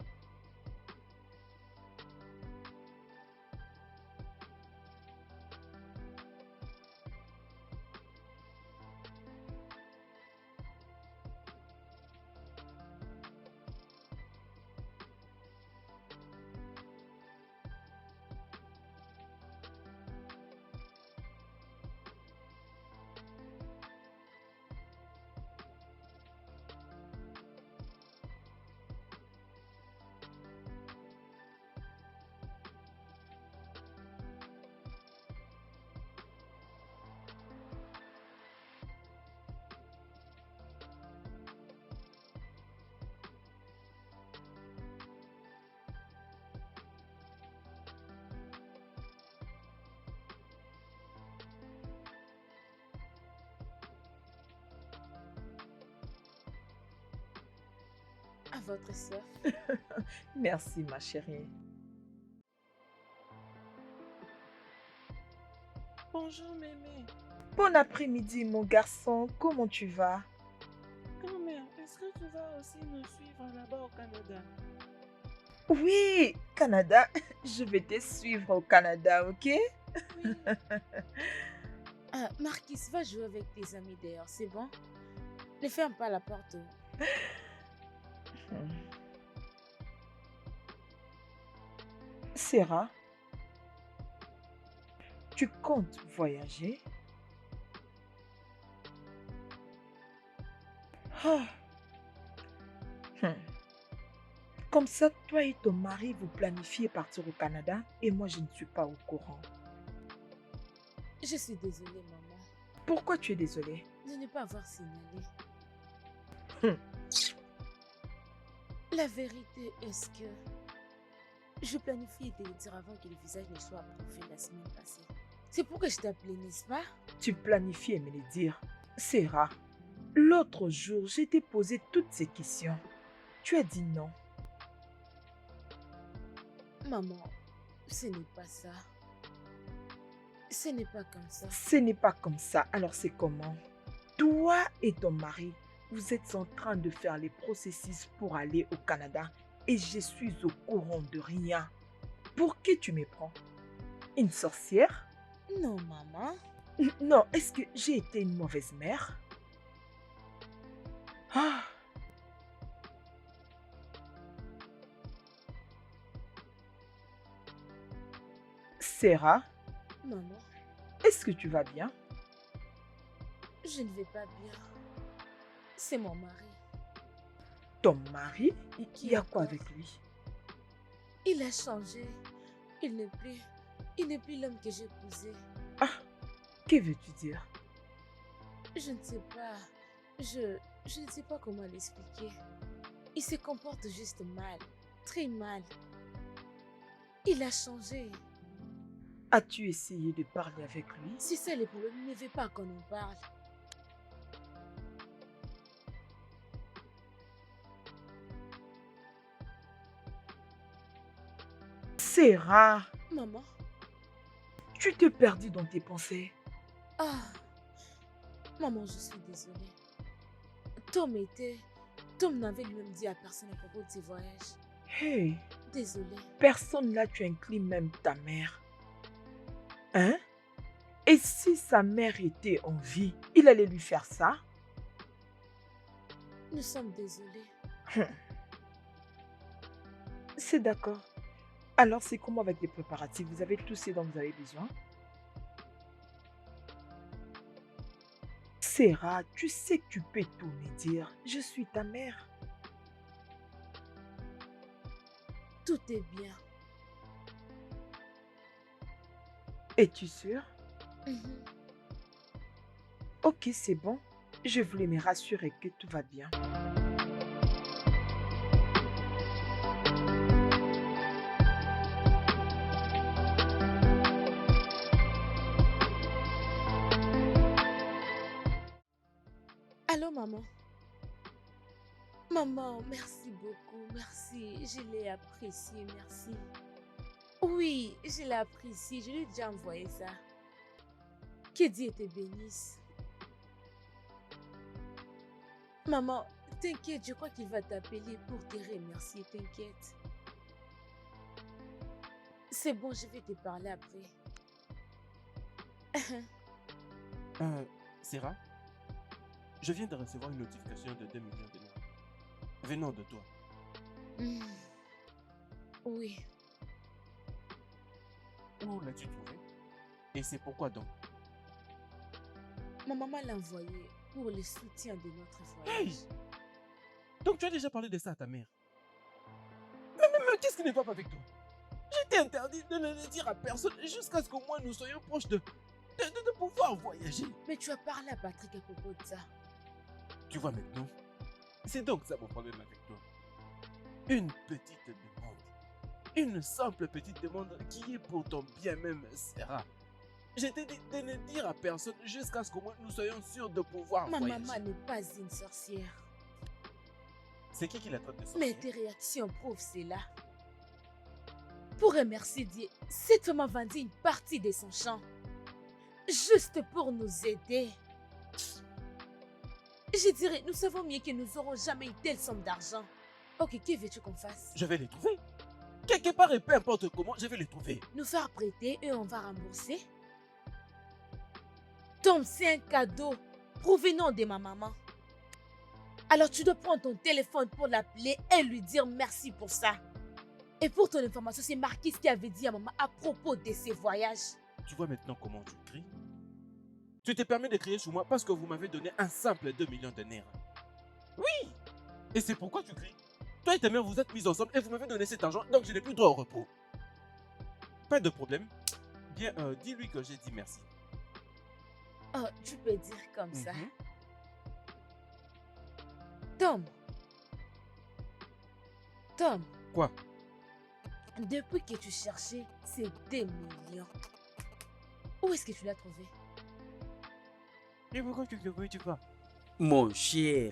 À votre soeur. Merci, ma chérie. Bonjour, mémé. Bon après-midi, mon garçon. Comment tu vas? Grand-mère, est-ce que tu vas aussi nous suivre là-bas au Canada? Oui, Canada. Je vais te suivre au Canada, ok? Oui. Marquis, va jouer avec tes amis dehors, c'est bon? Ne ferme pas la porte. Sarah, tu comptes voyager? Ah. Comme ça, toi et ton mari, vous planifiez partir au Canada et moi, je ne suis pas au courant. Je suis désolée, maman, Pourquoi tu es désolée? de ne pas avoir signalé. Hum. La vérité est que je planifiais de le dire avant que le visage ne soit approuvé la semaine passée. C'est pourquoi je t'ai appelé, n'est-ce pas? Tu planifiais me le dire. Sarah, l'autre jour, je t'ai posé toutes ces questions. Tu as dit non. Maman, ce n'est pas ça. Ce n'est pas comme ça. Ce n'est pas comme ça. Alors c'est comment? Toi et ton mari, vous êtes en train de faire les processus pour aller au Canada et je suis au courant de rien. Pour qui tu me prends? Une sorcière? Non, maman. Non, est-ce que j'ai été une mauvaise mère? Ah. Sarah, Maman, est-ce que tu vas bien? je ne vais pas bien. C'est mon mari. Ton mari, il Qui y a a quoi peur? avec lui? Il a changé. Il n'est plus l'homme que j'ai épousé. Ah, que veux-tu dire? Je ne sais pas. Je ne sais pas comment l'expliquer. Il se comporte juste mal. Très mal. Il a changé. As-tu essayé de parler avec lui? Si c'est le problème, il ne veut pas qu'on en parle. Sarah, Maman. tu t'es perdue dans tes pensées. Ah. Maman, je suis désolée. Tom n'avait lui-même dit à personne à propos de ses voyages. Hey, Désolée. personne là, tu inclus même ta mère. Hein? Et si sa mère était en vie, il allait lui faire ça? Nous sommes désolés. C'est d'accord. Alors, c'est comment avec les préparatifs? Vous avez tout ce dont vous avez besoin? Sarah, tu sais que tu peux tout me dire. Je suis ta mère. Tout est bien. Es-tu sûre? Mhm. Ok, c'est bon. Je voulais me rassurer que tout va bien. Allô, maman? Maman, merci beaucoup, merci. Je l'ai apprécié, merci. Oui, je l'ai apprécié, je lui ai déjà envoyé ça. Que Dieu te bénisse. Maman, t'inquiète, je crois qu'il va t'appeler pour te remercier, t'inquiète. C'est bon, je vais te parler après. Sarah, je viens de recevoir une notification de 2 millions de dollars venant de toi. Hmm. Oui, Où l'as-tu trouvé? Et c'est pourquoi donc? ma maman l'a envoyé pour le soutien de notre Hey! voyage. Donc tu as déjà parlé de ça à ta mère? Mais qu'est-ce qui ne va pas avec toi? Je t'ai interdit de ne le dire à personne jusqu'à ce qu'au moins nous soyons proches de pouvoir voyager. Mais tu as parlé à Patrick à propos de ça. Tu vois maintenant, c'est donc ça mon problème avec toi. Une petite demande. Une simple petite demande qui est pour ton bien même, Sarah. Je t'ai dit de ne dire à personne jusqu'à ce qu'au moins nous soyons sûrs de pouvoir Ma voyager. maman n'est pas une sorcière. C'est qui la traite de sorcière? Mais tes réactions prouvent cela. Pour remercier Dieu, cette femme a vendu une partie de son champ. Juste pour nous aider. Je dirais, nous savons mieux que nous n'aurons jamais une telle somme d'argent. Ok, que veux-tu qu'on fasse? Je vais les trouver. Quelque part et peu importe comment, je vais les trouver. Nous faire prêter et on va rembourser? Tom, c'est un cadeau provenant de ma maman. Alors tu dois prendre ton téléphone pour l'appeler et lui dire merci pour ça. Et pour ton information, c'est Marquis qui avait dit à maman à propos de ses voyages. Tu vois maintenant comment tu cries? Tu t'es permis de crier sur moi parce que vous m'avez donné un simple 2 millions de nerfs. Oui! Et c'est pourquoi tu cries? Toi et ta mère vous êtes mis ensemble et vous m'avez donné cet argent, donc je n'ai plus droit au repos. Pas de problème. Bien, dis-lui que j'ai dit merci. Oh, tu peux dire comme ça. Mhm. Tom, Quoi? depuis que tu cherchais ces 2 millions, où est-ce que tu l'as trouvé? Et pourquoi tu vas? Mon cher,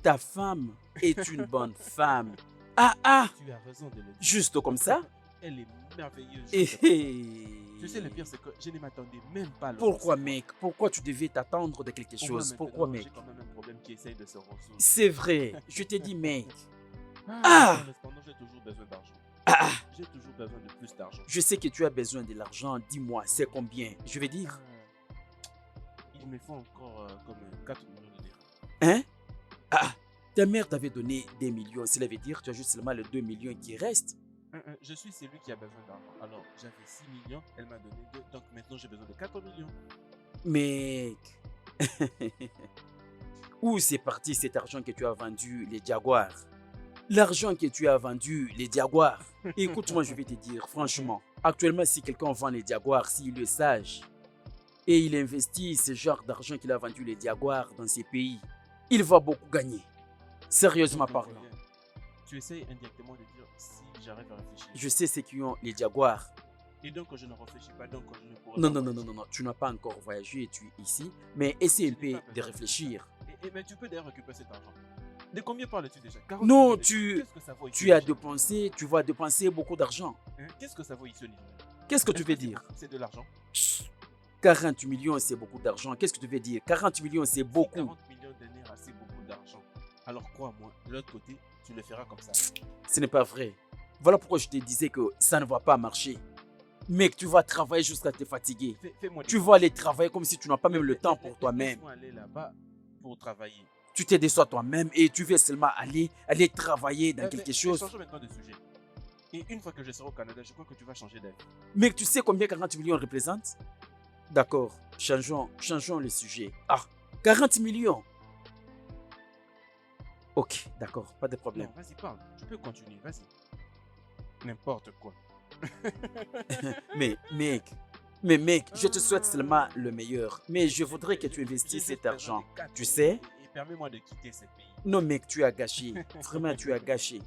ta femme est une bonne femme. Ah ah, Tu as raison de le dire. juste comme ça? Elle est merveilleuse. Eh, je te promets. eh. Tu sais, le pire, c'est que je ne m'attendais même pas à le Pourquoi, recevoir. mec? Pourquoi tu devais t'attendre de quelque Au moins, chose? maintenant, Pourquoi, mec? J'ai quand même un problème qui essaye de se résoudre. C'est vrai, je t'ai dit, mec. Ah! Cependant, j'ai toujours besoin d'argent. Ah ah, J'ai toujours besoin de plus d'argent. je sais que tu as besoin de l'argent. Dis-moi, c'est combien? Je vais dire. Il me faut encore comme 4 millions de dirhams. Hein? Ah, ta mère t'avait donné des millions. Cela veut dire que tu as juste seulement les 2 millions qui restent. Je suis celui qui a besoin d'argent. Alors, j'avais 6 millions, elle m'a donné 2, donc maintenant j'ai besoin de 4 millions. Mec. Où c'est parti cet argent que tu as vendu les Jaguars? L'argent que tu as vendu les Jaguars. Écoute-moi, je vais te dire, franchement, actuellement, si quelqu'un vend les Jaguars, s'il est sage et il investit ce genre d'argent qu'il a vendu les Jaguars dans ces pays, il va beaucoup gagner. Sérieusement Donc, parlant. tu essayes indirectement de dire si j'arrive à réfléchir. Je sais ce qui ont les Jaguars. Et donc je ne réfléchis pas, donc je ne pourrais Non, pas non, non, non, voyager. non, non, tu n'as pas encore voyagé, tu es ici, mais essaie un Je n'ai peu pas de besoin réfléchir. Mais tu peux d'ailleurs récupérer cet argent. De combien parles-tu déjà? 40 Non, millions de tu- dirhams. Qu'est-ce que ça vaut ici Tu as déjà? dépensé, tu vas dépenser beaucoup d'argent. Hein? Qu'est-ce que ça vaut ici au Nigeria? Qu'est-ce que tu Est-ce veux c'est dire? beaucoup? C'est de l'argent. 40 millions, c'est beaucoup d'argent. Qu'est-ce que tu veux dire? 40 millions, c'est Si beaucoup. 40 millions de nerfs, c'est beaucoup d'argent. Alors crois-moi, de l'autre côté, tu le feras comme ça. Ce n'est pas vrai. Voilà pourquoi je te disais que ça ne va pas marcher. Mec, tu vas travailler jusqu'à te fatiguer. Fais-moi Tu vas aller travailler comme si tu n'as pas même le temps pour toi-même. Laisse-moi aller là-bas pour travailler. Tu te déçois toi-même et tu veux seulement aller travailler dans quelque chose. Changeons maintenant de sujet. Et une fois que je serai au Canada, je crois que tu vas changer d'avis. Mec, tu sais combien 40 millions représentent? D'accord, changeons le sujet. Ah, 40 millions. Ok, d'accord, pas de problème. Non, vas-y, parle. Tu peux continuer, vas-y. N'importe quoi. Mais mec, je te souhaite seulement le meilleur. Mais je voudrais que tu investisses cet argent. Tu sais? Et permets-moi de quitter ce pays. Non mec, tu as gâché. Vraiment, tu as gâché.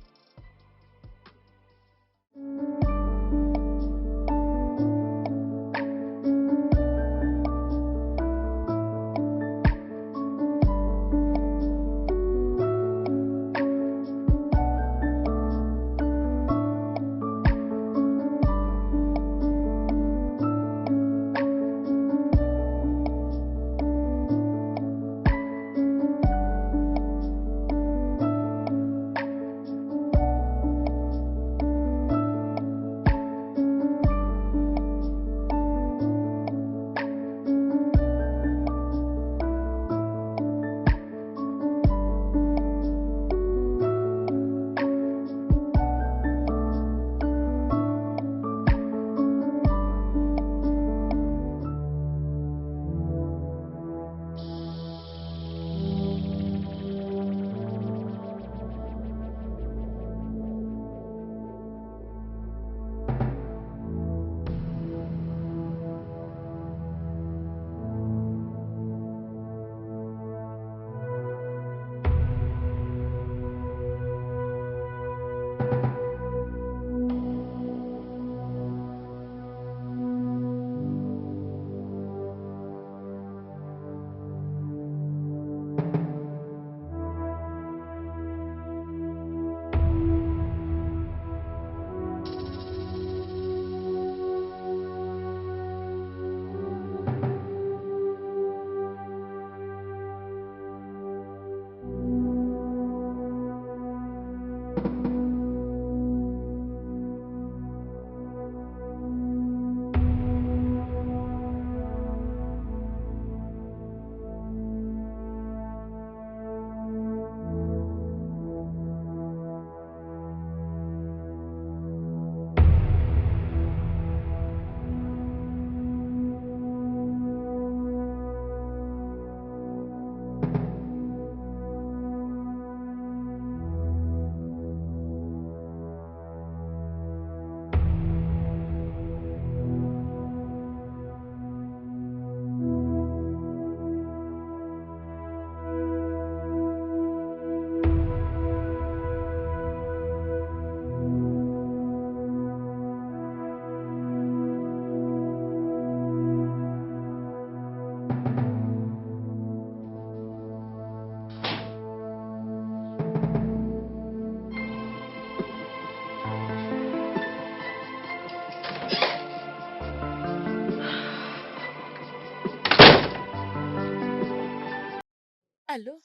Allô?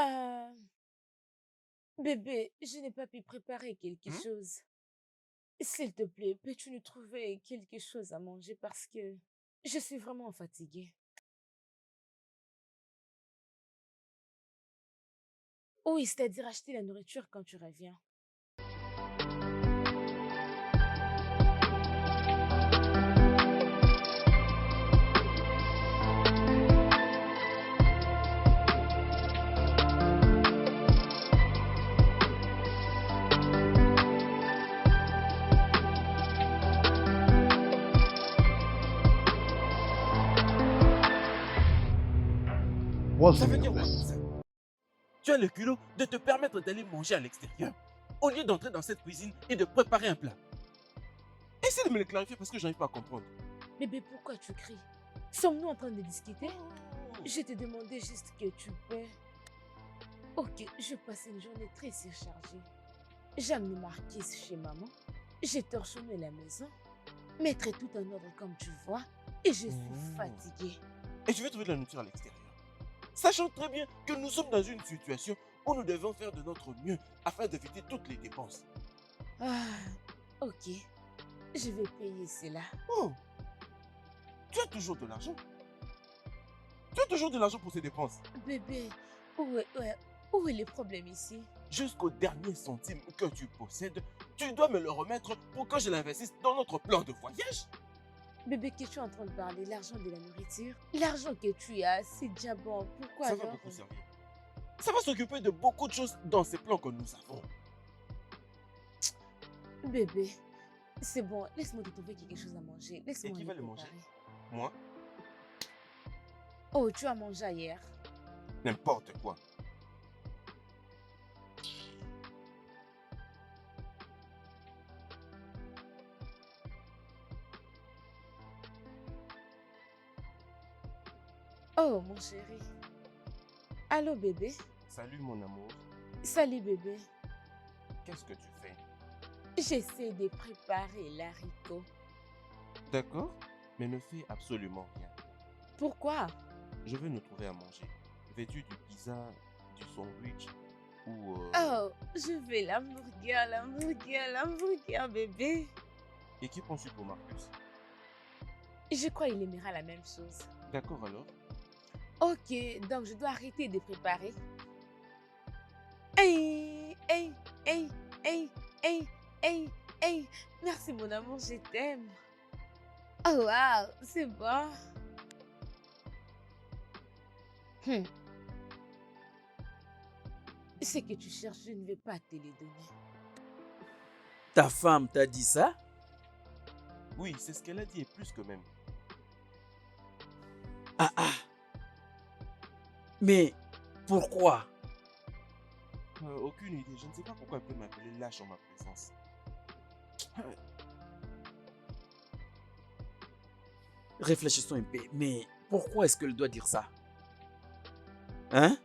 Euh, Bébé, je n'ai pas pu préparer quelque Hmm? chose. S'il te plaît, peux-tu nous trouver quelque chose à manger parce que je suis vraiment fatiguée. Oui, c'est-à-dire acheter la nourriture quand tu reviens. Ça veut dire quoi tout ça? Tu as le culot de te permettre d'aller manger à l'extérieur au lieu d'entrer dans cette cuisine et de préparer un plat. Essaie de me le clarifier parce que je n'arrive pas à comprendre. Bébé, pourquoi tu cries? Sommes-nous en train de discuter? Je te demandais juste que tu peux. Ok, je passe une journée très surchargée. J'ai amené Marquise chez maman. J'ai torchonné la maison. Mettre tout en ordre comme tu vois. Et je suis fatiguée. Et je vais trouver de la nourriture à l'extérieur. Sachant très bien que nous sommes dans une situation où nous devons faire de notre mieux afin d'éviter toutes les dépenses. Ah, ok. Je vais payer cela. Oh, tu as toujours de l'argent. Tu as toujours de l'argent pour ces dépenses. Bébé, où est le problème ici? Jusqu'au dernier centime que tu possèdes, tu dois me le remettre pour que je l'investisse dans notre plan de voyage. Bébé, que tu es en train de parler? L'argent de la nourriture? L'argent que tu as, c'est déjà bon. Pourquoi Ça va alors? beaucoup servir. Ça va s'occuper de beaucoup de choses dans ces plans que nous avons. Bébé, c'est bon. Laisse-moi te trouver quelque chose à manger. Et Laisse-moi qui le va le manger? préparer. Moi? Oh, tu as mangé hier. N'importe quoi. Oh, mon chéri. Allô, bébé? Salut mon amour. Salut, bébé. Qu'est-ce que tu fais? J'essaie de préparer l'haricot. D'accord, mais ne fais absolument rien. Pourquoi? Je vais nous trouver à manger. Veux-tu du pizza, du sandwich ou... Oh, je veux l'hamburger, bébé. Et qui penses-tu pour Marcus? Je crois qu'il aimera la même chose. D'accord alors? Ok, donc je dois arrêter de préparer. Hey, hey, hey, hey, hey, hey, hey. Merci mon amour, je t'aime. Oh wow, c'est bon. Hmm. Ce que tu cherches, je ne vais pas te les donner. Ta femme t'a dit ça? Oui, c'est ce qu'elle a dit et plus que même. Ah ah. Mais pourquoi? Aucune idée. Je ne sais pas pourquoi elle peut m'appeler lâche en ma présence. Réfléchissons un peu. Mais pourquoi est-ce qu'elle doit dire ça? Hein?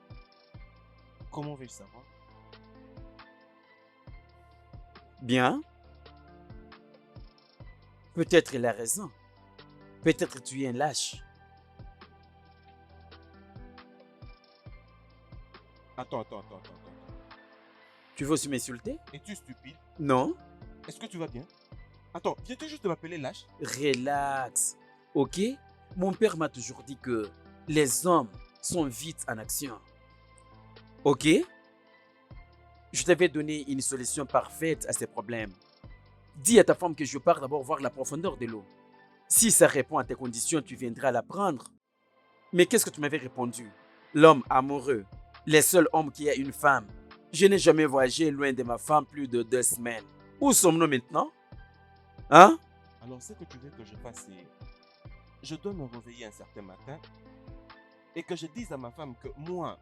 Comment vais-je savoir? Bien. Peut-être elle a raison. Peut-être tu es un lâche. Attends. Tu veux aussi m'insulter? Es-tu stupide? Non. Est-ce que tu vas bien? Attends, viens-tu juste de m'appeler lâche? Relax. Ok? Mon père m'a toujours dit que les hommes sont vite en action. Ok? Je t'avais donné une solution parfaite à ces problèmes. Dis à ta femme que je pars d'abord voir la profondeur de l'eau. Si ça répond à tes conditions, tu viendras la prendre. Mais qu'est-ce que tu m'avais répondu? L'homme amoureux, le seul homme qui a une femme. Je n'ai jamais voyagé loin de ma femme plus de 2 semaines. Où sommes-nous maintenant? Hein? Alors, ce que tu veux que je fasse, c'est... Je dois me réveiller un certain matin et que je dise à ma femme que moi,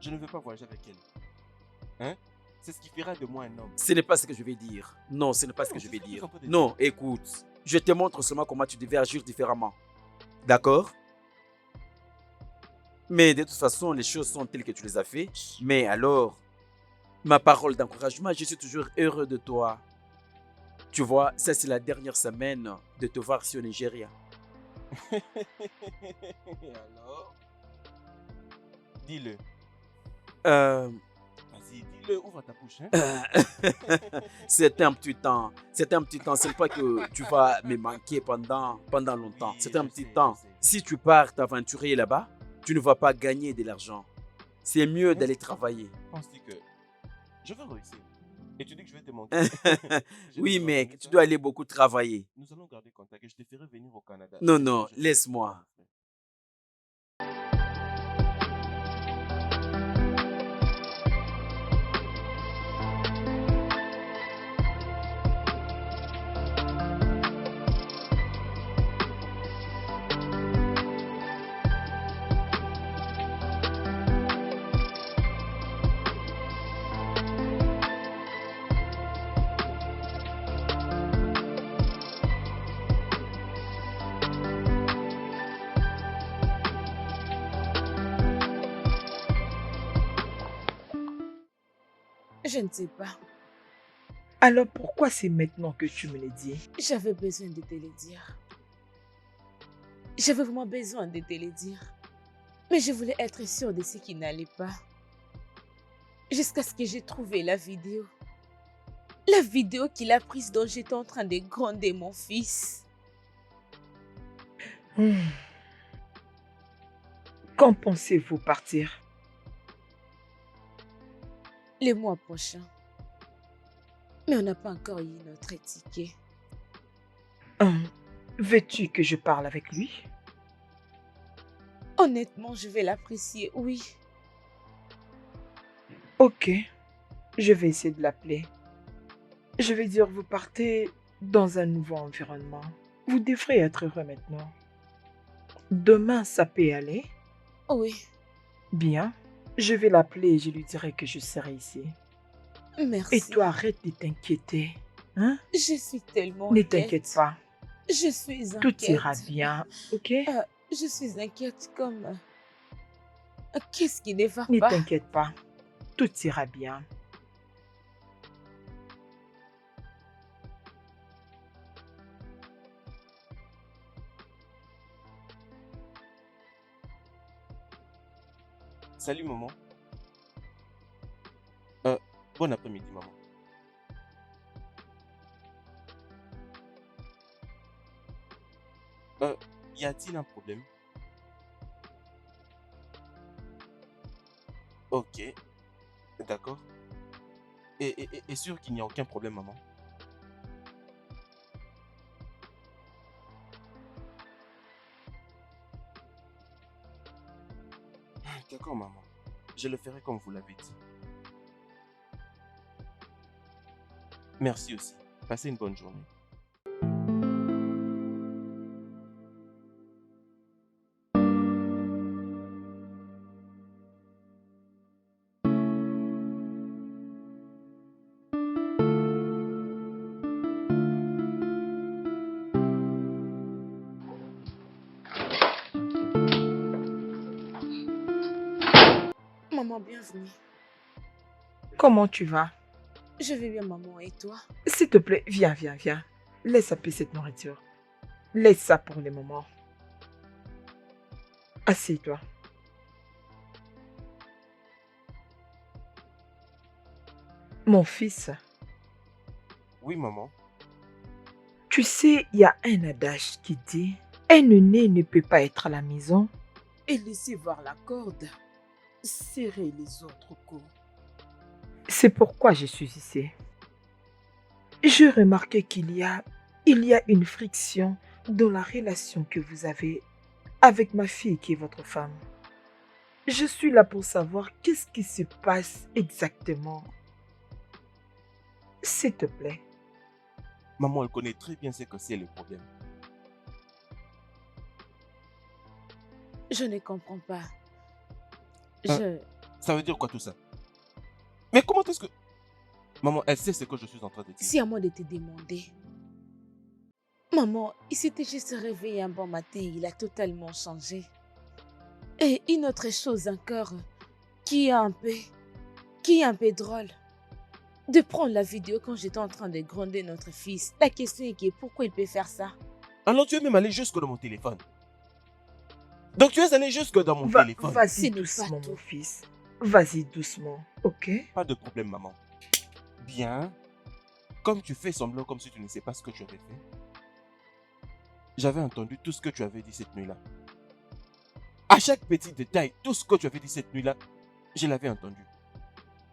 je ne veux pas voyager avec elle. Hein? C'est ce qui fera de moi un homme. Ce n'est pas ce que je vais dire. Non, ce n'est pas ce que Non, je c'est vais ce que tu es dire. en train de Non, écoute. Je te montre seulement comment tu devais agir différemment. D'accord? Mais de toute façon, les choses sont telles que tu les as fait. Mais alors, ma parole d'encouragement, je suis toujours heureux de toi. Tu vois, ça c'est la dernière semaine de te voir ici au Nigeria. Et alors? Dis-le. Euh, Vas-y, dis-le, ouvre ta bouche, hein? C'était un petit temps. C'était un petit temps. C'est pas que tu vas me manquer pendant longtemps. Oui, C'était un je petit sais, je temps. sais. Si tu pars t'aventurer là-bas, tu ne vas pas gagner de l'argent. C'est mieux d'aller travailler. Penses-tu que je vais réussir? Et tu dis que je vais te manquer? Je Oui, vais te mec, pardonner tu ça. dois aller beaucoup travailler. Nous allons garder contact et je te ferai venir au Canada. Non, C'est ce non, que je ferai pour toi, laisse-moi. mon frère. Je ne sais pas. Alors pourquoi c'est maintenant que tu me le dis? J'avais besoin de te le dire. J'avais vraiment besoin de te le dire. Mais je voulais être sûre de ce qui n'allait pas. Jusqu'à ce que j'ai trouvé la vidéo. La vidéo qu'il a prise dont j'étais en train de gronder mon fils. Hmm. Quand pensez-vous partir? Le mois prochain. Mais on n'a pas encore eu notre ticket. Veux-tu que je parle avec lui? Honnêtement, je vais l'apprécier, oui. Ok, je vais essayer de l'appeler. Je vais dire, vous partez dans un nouveau environnement. Vous devrez être heureux maintenant. Demain, ça peut aller? Oui, Bien. Je vais l'appeler et je lui dirai que je serai ici. merci. Et toi, arrête de t'inquiéter. Hein? Je suis tellement Ne inquiète. t'inquiète pas. Je suis inquiète. Tout ira bien, ok? Je suis inquiète comme... Qu'est-ce qui ne va Ne pas? t'inquiète pas. Tout ira bien. Salut, maman. Bon après-midi, maman. Y a-t-il un problème? Ok, d'accord. Et sûr qu'il n'y a aucun problème, maman? D'accord, maman. Je le ferai comme vous l'avez dit. Merci aussi. Passez une bonne journée. Maman, bienvenue. Comment tu vas? Je vais bien, maman, et toi? S'il te plaît, viens, viens, viens. Laisse appeler cette nourriture. Laisse ça pour le moment. Assieds-toi. Mon fils, Oui, maman. tu sais, il y a un adage qui dit un aîné ne peut pas être à la maison. Et laissez voir la corde. Serrez les autres coups. C'est pourquoi je suis ici. J'ai remarqué il y a une friction dans la relation que vous avez avec ma fille qui est votre femme. Je suis là pour savoir qu'est-ce qui se passe exactement. S'il te plaît. Maman, elle connaît très bien ce que c'est le problème. Je ne comprends pas. Ça veut dire quoi tout ça? Mais comment est-ce que... Maman, elle sait ce que je suis en train de dire. C'est à moi de te demander. Maman, il s'était juste réveillé un bon matin, il a totalement changé. Et une autre chose encore qui est un peu drôle. de prendre la vidéo quand j'étais en train de gronder notre fils. La question est pourquoi il peut faire ça? Alors tu es même allé jusque dans mon téléphone. Donc tu es allé jusque dans mon téléphone. Vas-y Ce n'est pas doucement, tout. mon fils. Vas-y doucement, ok? Pas de problème, maman. Bien. Comme tu fais semblant comme si tu ne sais pas ce que tu avais fait, j'avais entendu tout ce que tu avais dit cette nuit-là. À chaque petit détail, tout ce que tu avais dit cette nuit-là, je l'avais entendu.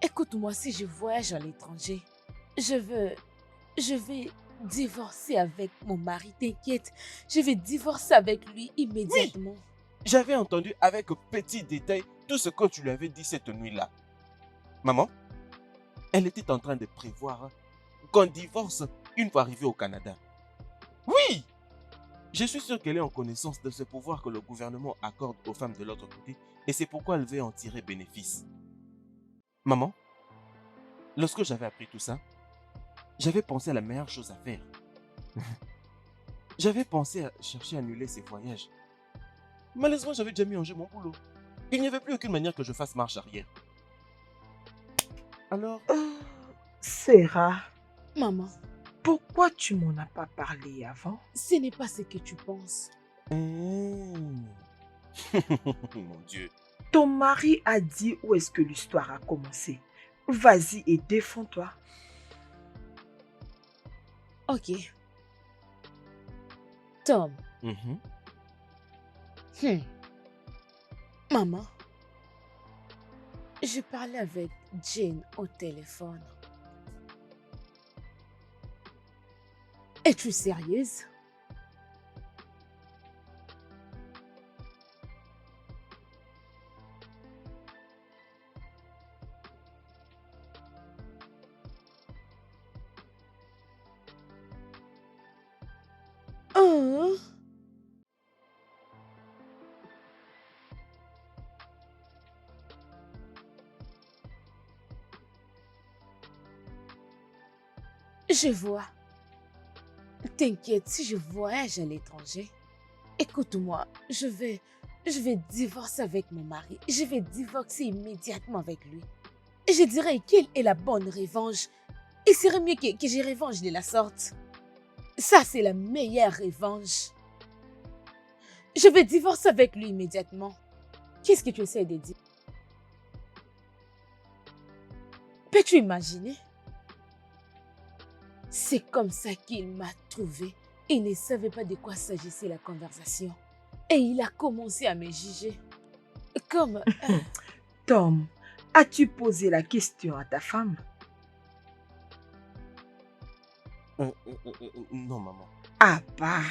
Écoute-moi, si je voyage à l'étranger, je vais divorcer avec mon mari, t'inquiète. Je vais divorcer avec lui immédiatement. J'avais entendu avec petit détail tout ce que tu lui avais dit cette nuit-là. Maman, elle était en train de prévoir qu'on divorce une fois arrivé au Canada. Oui! Je suis sûr qu'elle est en connaissance de ce pouvoir que le gouvernement accorde aux femmes de l'autre côté et c'est pourquoi elle veut en tirer bénéfice. Maman, lorsque j'avais appris tout ça, j'avais pensé à la meilleure chose à faire. J'avais pensé à chercher à annuler ces voyages. Malheureusement, j'avais déjà mis en jeu mon boulot. Il n'y avait plus aucune manière que je fasse marche arrière. Alors, Sarah, Maman, pourquoi tu m'en as pas parlé avant? ce n'est pas ce que tu penses. mon Dieu. Ton mari a dit où est-ce que l'histoire a commencé. Vas-y et défends-toi. Ok. Tom. Mhm. Maman, je parlais avec Jane au téléphone. Es-tu sérieuse? Oh. Je vois. T'inquiète, si je voyage à l'étranger, écoute-moi, je vais divorcer avec mon mari. Je vais divorcer immédiatement avec lui. Et je dirais quelle est la bonne revanche. Il serait mieux que je revanche de la sorte. Ça, c'est la meilleure revanche. Je vais divorcer avec lui immédiatement. Qu'est-ce que tu essaies de dire? Peux-tu imaginer? C'est comme ça qu'il m'a trouvé. Il ne savait pas de quoi s'agissait la conversation. Et il a commencé à me juger. Comme... Tom, as-tu posé la question à ta femme? Non, maman. Ah bah,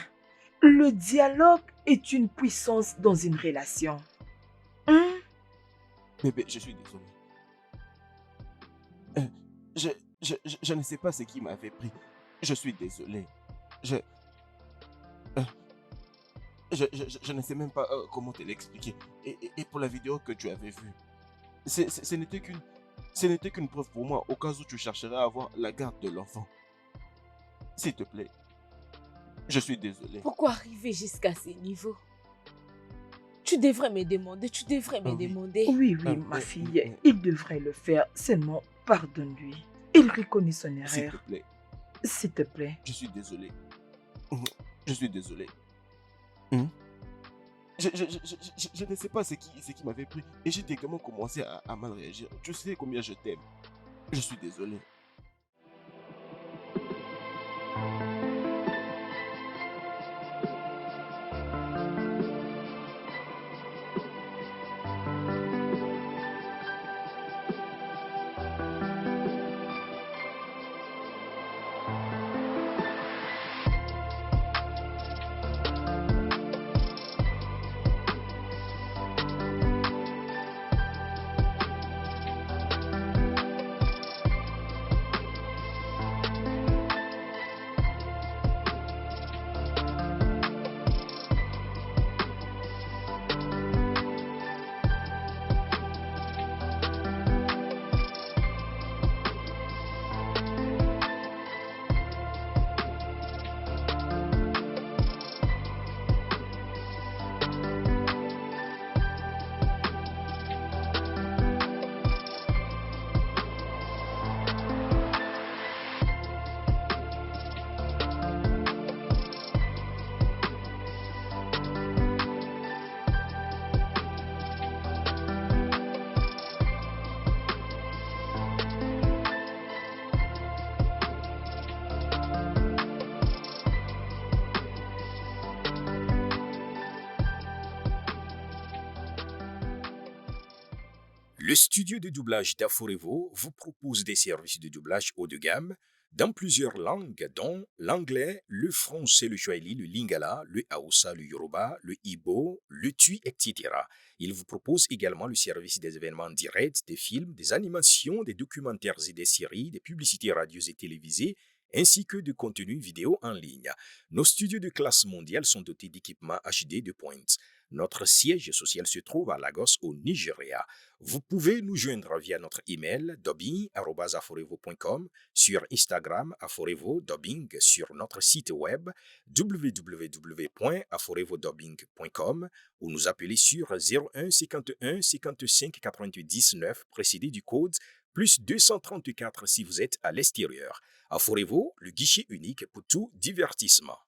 le dialogue est une puissance dans une relation. Hein? Bébé, je suis désolé. Je ne sais pas ce qui m'avait pris. Je suis désolé. Je ne sais même pas comment te l'expliquer. Et pour la vidéo que tu avais vue, ce n'était qu'une preuve pour moi au cas où tu chercherais à avoir la garde de l'enfant. S'il te plaît, je suis désolé. Pourquoi arriver jusqu'à ce niveau? Tu devrais me demander, Oui, ma fille, il devrait le faire. Seulement, pardonne-lui. Il reconnaît son S'il erreur. te plaît, S'il te plaît. je suis désolé. Je suis désolé. Je ne sais pas ce qui m'avait pris et j'ai également commencé à mal réagir. Tu sais combien je t'aime. Je suis désolé. Le studio de doublage d'Aforevo vous propose des services de doublage haut de gamme dans plusieurs langues, dont l'anglais, le français, le swahili, le lingala, le hausa, le yoruba, le ibo, le tui, etc. Il vous propose également le service des événements directs, des films, des animations, des documentaires et des séries, des publicités radios et télévisées, ainsi que de contenus vidéo en ligne. Nos studios de classe mondiale sont dotés d'équipements HD de pointe. Notre siège social se trouve à Lagos, au Nigeria. Vous pouvez nous joindre via notre email dubbing@aforevo.com, sur Instagram Aforevo Dubbing, sur notre site web www.aforevodubbing.com ou nous appeler sur 01 51 55 99 précédé du code plus 234 si vous êtes à l'extérieur. Aforevo, le guichet unique pour tout divertissement.